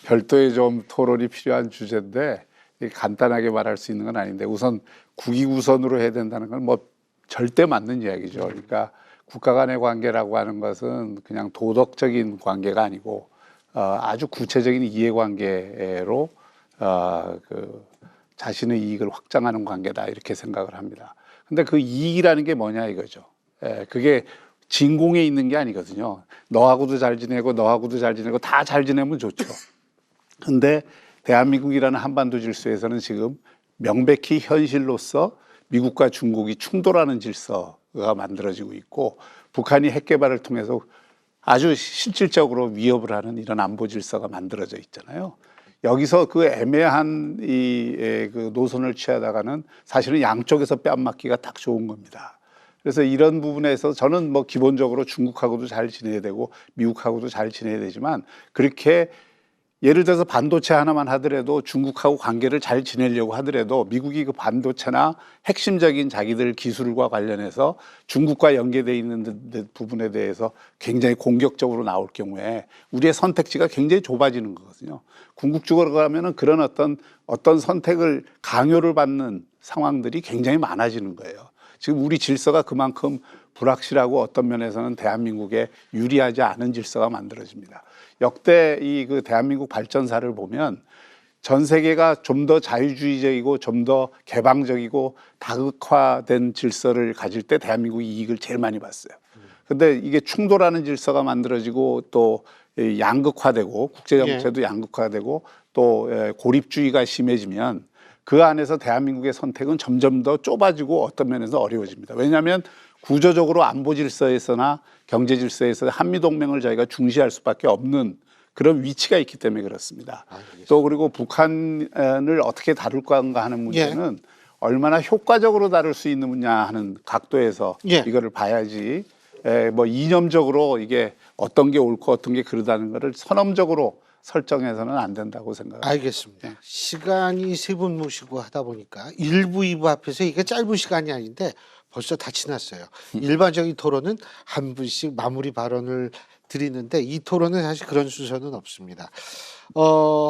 별도의 좀 토론이 필요한 주제인데 간단하게 말할 수 있는 건 아닌데 우선 국익 우선으로 해야 된다는 건 뭐 절대 맞는 이야기죠. 그러니까 국가 간의 관계라고 하는 것은 그냥 도덕적인 관계가 아니고 아주 구체적인 이해관계로 그 자신의 이익을 확장하는 관계다 이렇게 생각을 합니다. 근데 그 이익이라는 게 뭐냐 이거죠. 그게 진공에 있는 게 아니거든요. 너하고도 잘 지내고 너하고도 잘 지내고 다 잘 지내면 좋죠. 근데 대한민국이라는 한반도 질서에서는 지금 명백히 현실로서 미국과 중국이 충돌하는 질서가 만들어지고 있고 북한이 핵 개발을 통해서 아주 실질적으로 위협을 하는 이런 안보 질서가 만들어져 있잖아요. 여기서 그 애매한 그 노선을 취하다가는 사실은 양쪽에서 뺨 맞기가 딱 좋은 겁니다. 그래서 이런 부분에서 저는 뭐 기본적으로 중국하고도 잘 지내야 되고 미국하고도 잘 지내야 되지만 그렇게 예를 들어서 반도체 하나만 하더라도 중국하고 관계를 잘 지내려고 하더라도 미국이 그 반도체나 핵심적인 자기들 기술과 관련해서 중국과 연계되어 있는 부분에 대해서 굉장히 공격적으로 나올 경우에 우리의 선택지가 굉장히 좁아지는 거거든요. 궁극적으로 가면은 그런 어떤 선택을 강요를 받는 상황들이 굉장히 많아지는 거예요. 지금 우리 질서가 그만큼 불확실하고 어떤 면에서는 대한민국에 유리하지 않은 질서가 만들어집니다. 역대 그 대한민국 발전사를 보면 전 세계가 좀 더 자유주의적이고 좀 더 개방적이고 다극화된 질서를 가질 때 대한민국이 이익을 제일 많이 봤어요. 근데 이게 충돌하는 질서가 만들어지고 또 양극화되고 국제정세도 양극화되고 또 고립주의가 심해지면 그 안에서 대한민국의 선택은 점점 더 좁아지고 어떤 면에서 어려워집니다. 왜냐하면 구조적으로 안보 질서에서나 경제 질서에서 한미동맹을 저희가 중시할 수밖에 없는 그런 위치가 있기 때문에 그렇습니다. 또 그리고 북한을 어떻게 다룰 건가 하는 문제는 얼마나 효과적으로 다룰 수 있느냐 하는 각도에서 이거를 봐야지 뭐 이념적으로 이게 어떤 게 옳고 어떤 게 그르다는 거를 선언적으로 설정해서는 안 된다고 생각합니다. 알겠습니다. 시간이 세 분 모시고 하다 보니까 1부, 2부 앞에서 이게 짧은 시간이 아닌데 벌써 다 지났어요. 일반적인 토론은 한 분씩 마무리 발언을 드리는데 이 토론은 사실 그런 순서는 없습니다.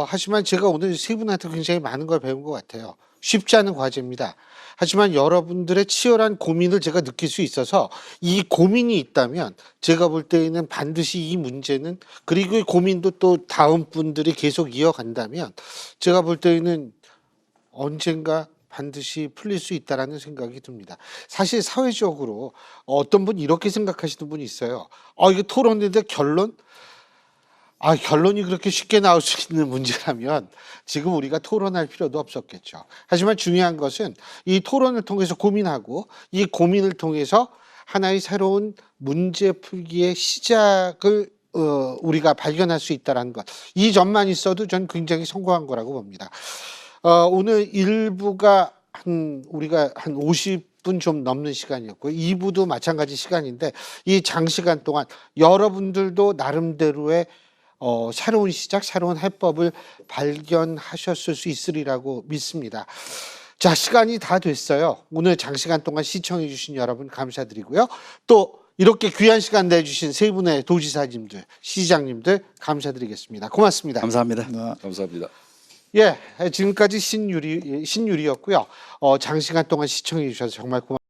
하지만 제가 오늘 세 분한테 굉장히 많은 걸 배운 것 같아요. 쉽지 않은 과제입니다. 하지만 여러분들의 치열한 고민을 제가 느낄 수 있어서 이 고민이 있다면 제가 볼 때에는 반드시 이 문제는 그리고 이 고민도 또 다음 분들이 계속 이어간다면 제가 볼 때에는 언젠가 반드시 풀릴 수 있다라는 생각이 듭니다. 사실 사회적으로 어떤 분 이렇게 생각하시는 분이 있어요. 이거 토론인데 결론이 그렇게 쉽게 나올 수 있는 문제라면 지금 우리가 토론할 필요도 없었겠죠. 하지만 중요한 것은 이 토론을 통해서 고민하고 이 고민을 통해서 하나의 새로운 문제 풀기의 시작을 우리가 발견할 수 있다는 것. 이 점만 있어도 전 굉장히 성공한 거라고 봅니다. 오늘 1부가 우리가 한 50분 좀 넘는 시간이었고요. 2부도 마찬가지 시간인데 이 장시간 동안 여러분들도 나름대로의 새로운 시작, 새로운 해법을 발견하셨을 수 있으리라고 믿습니다. 자, 시간이 다 됐어요. 오늘 장시간 동안 시청해 주신 여러분 감사드리고요. 또 이렇게 귀한 시간 내주신 세 분의 도지사님들, 시장님들 감사드리겠습니다. 고맙습니다. 감사합니다. 감사합니다. 예, 지금까지 신유리였고요. 장시간 동안 시청해 주셔서 정말 고맙습니다.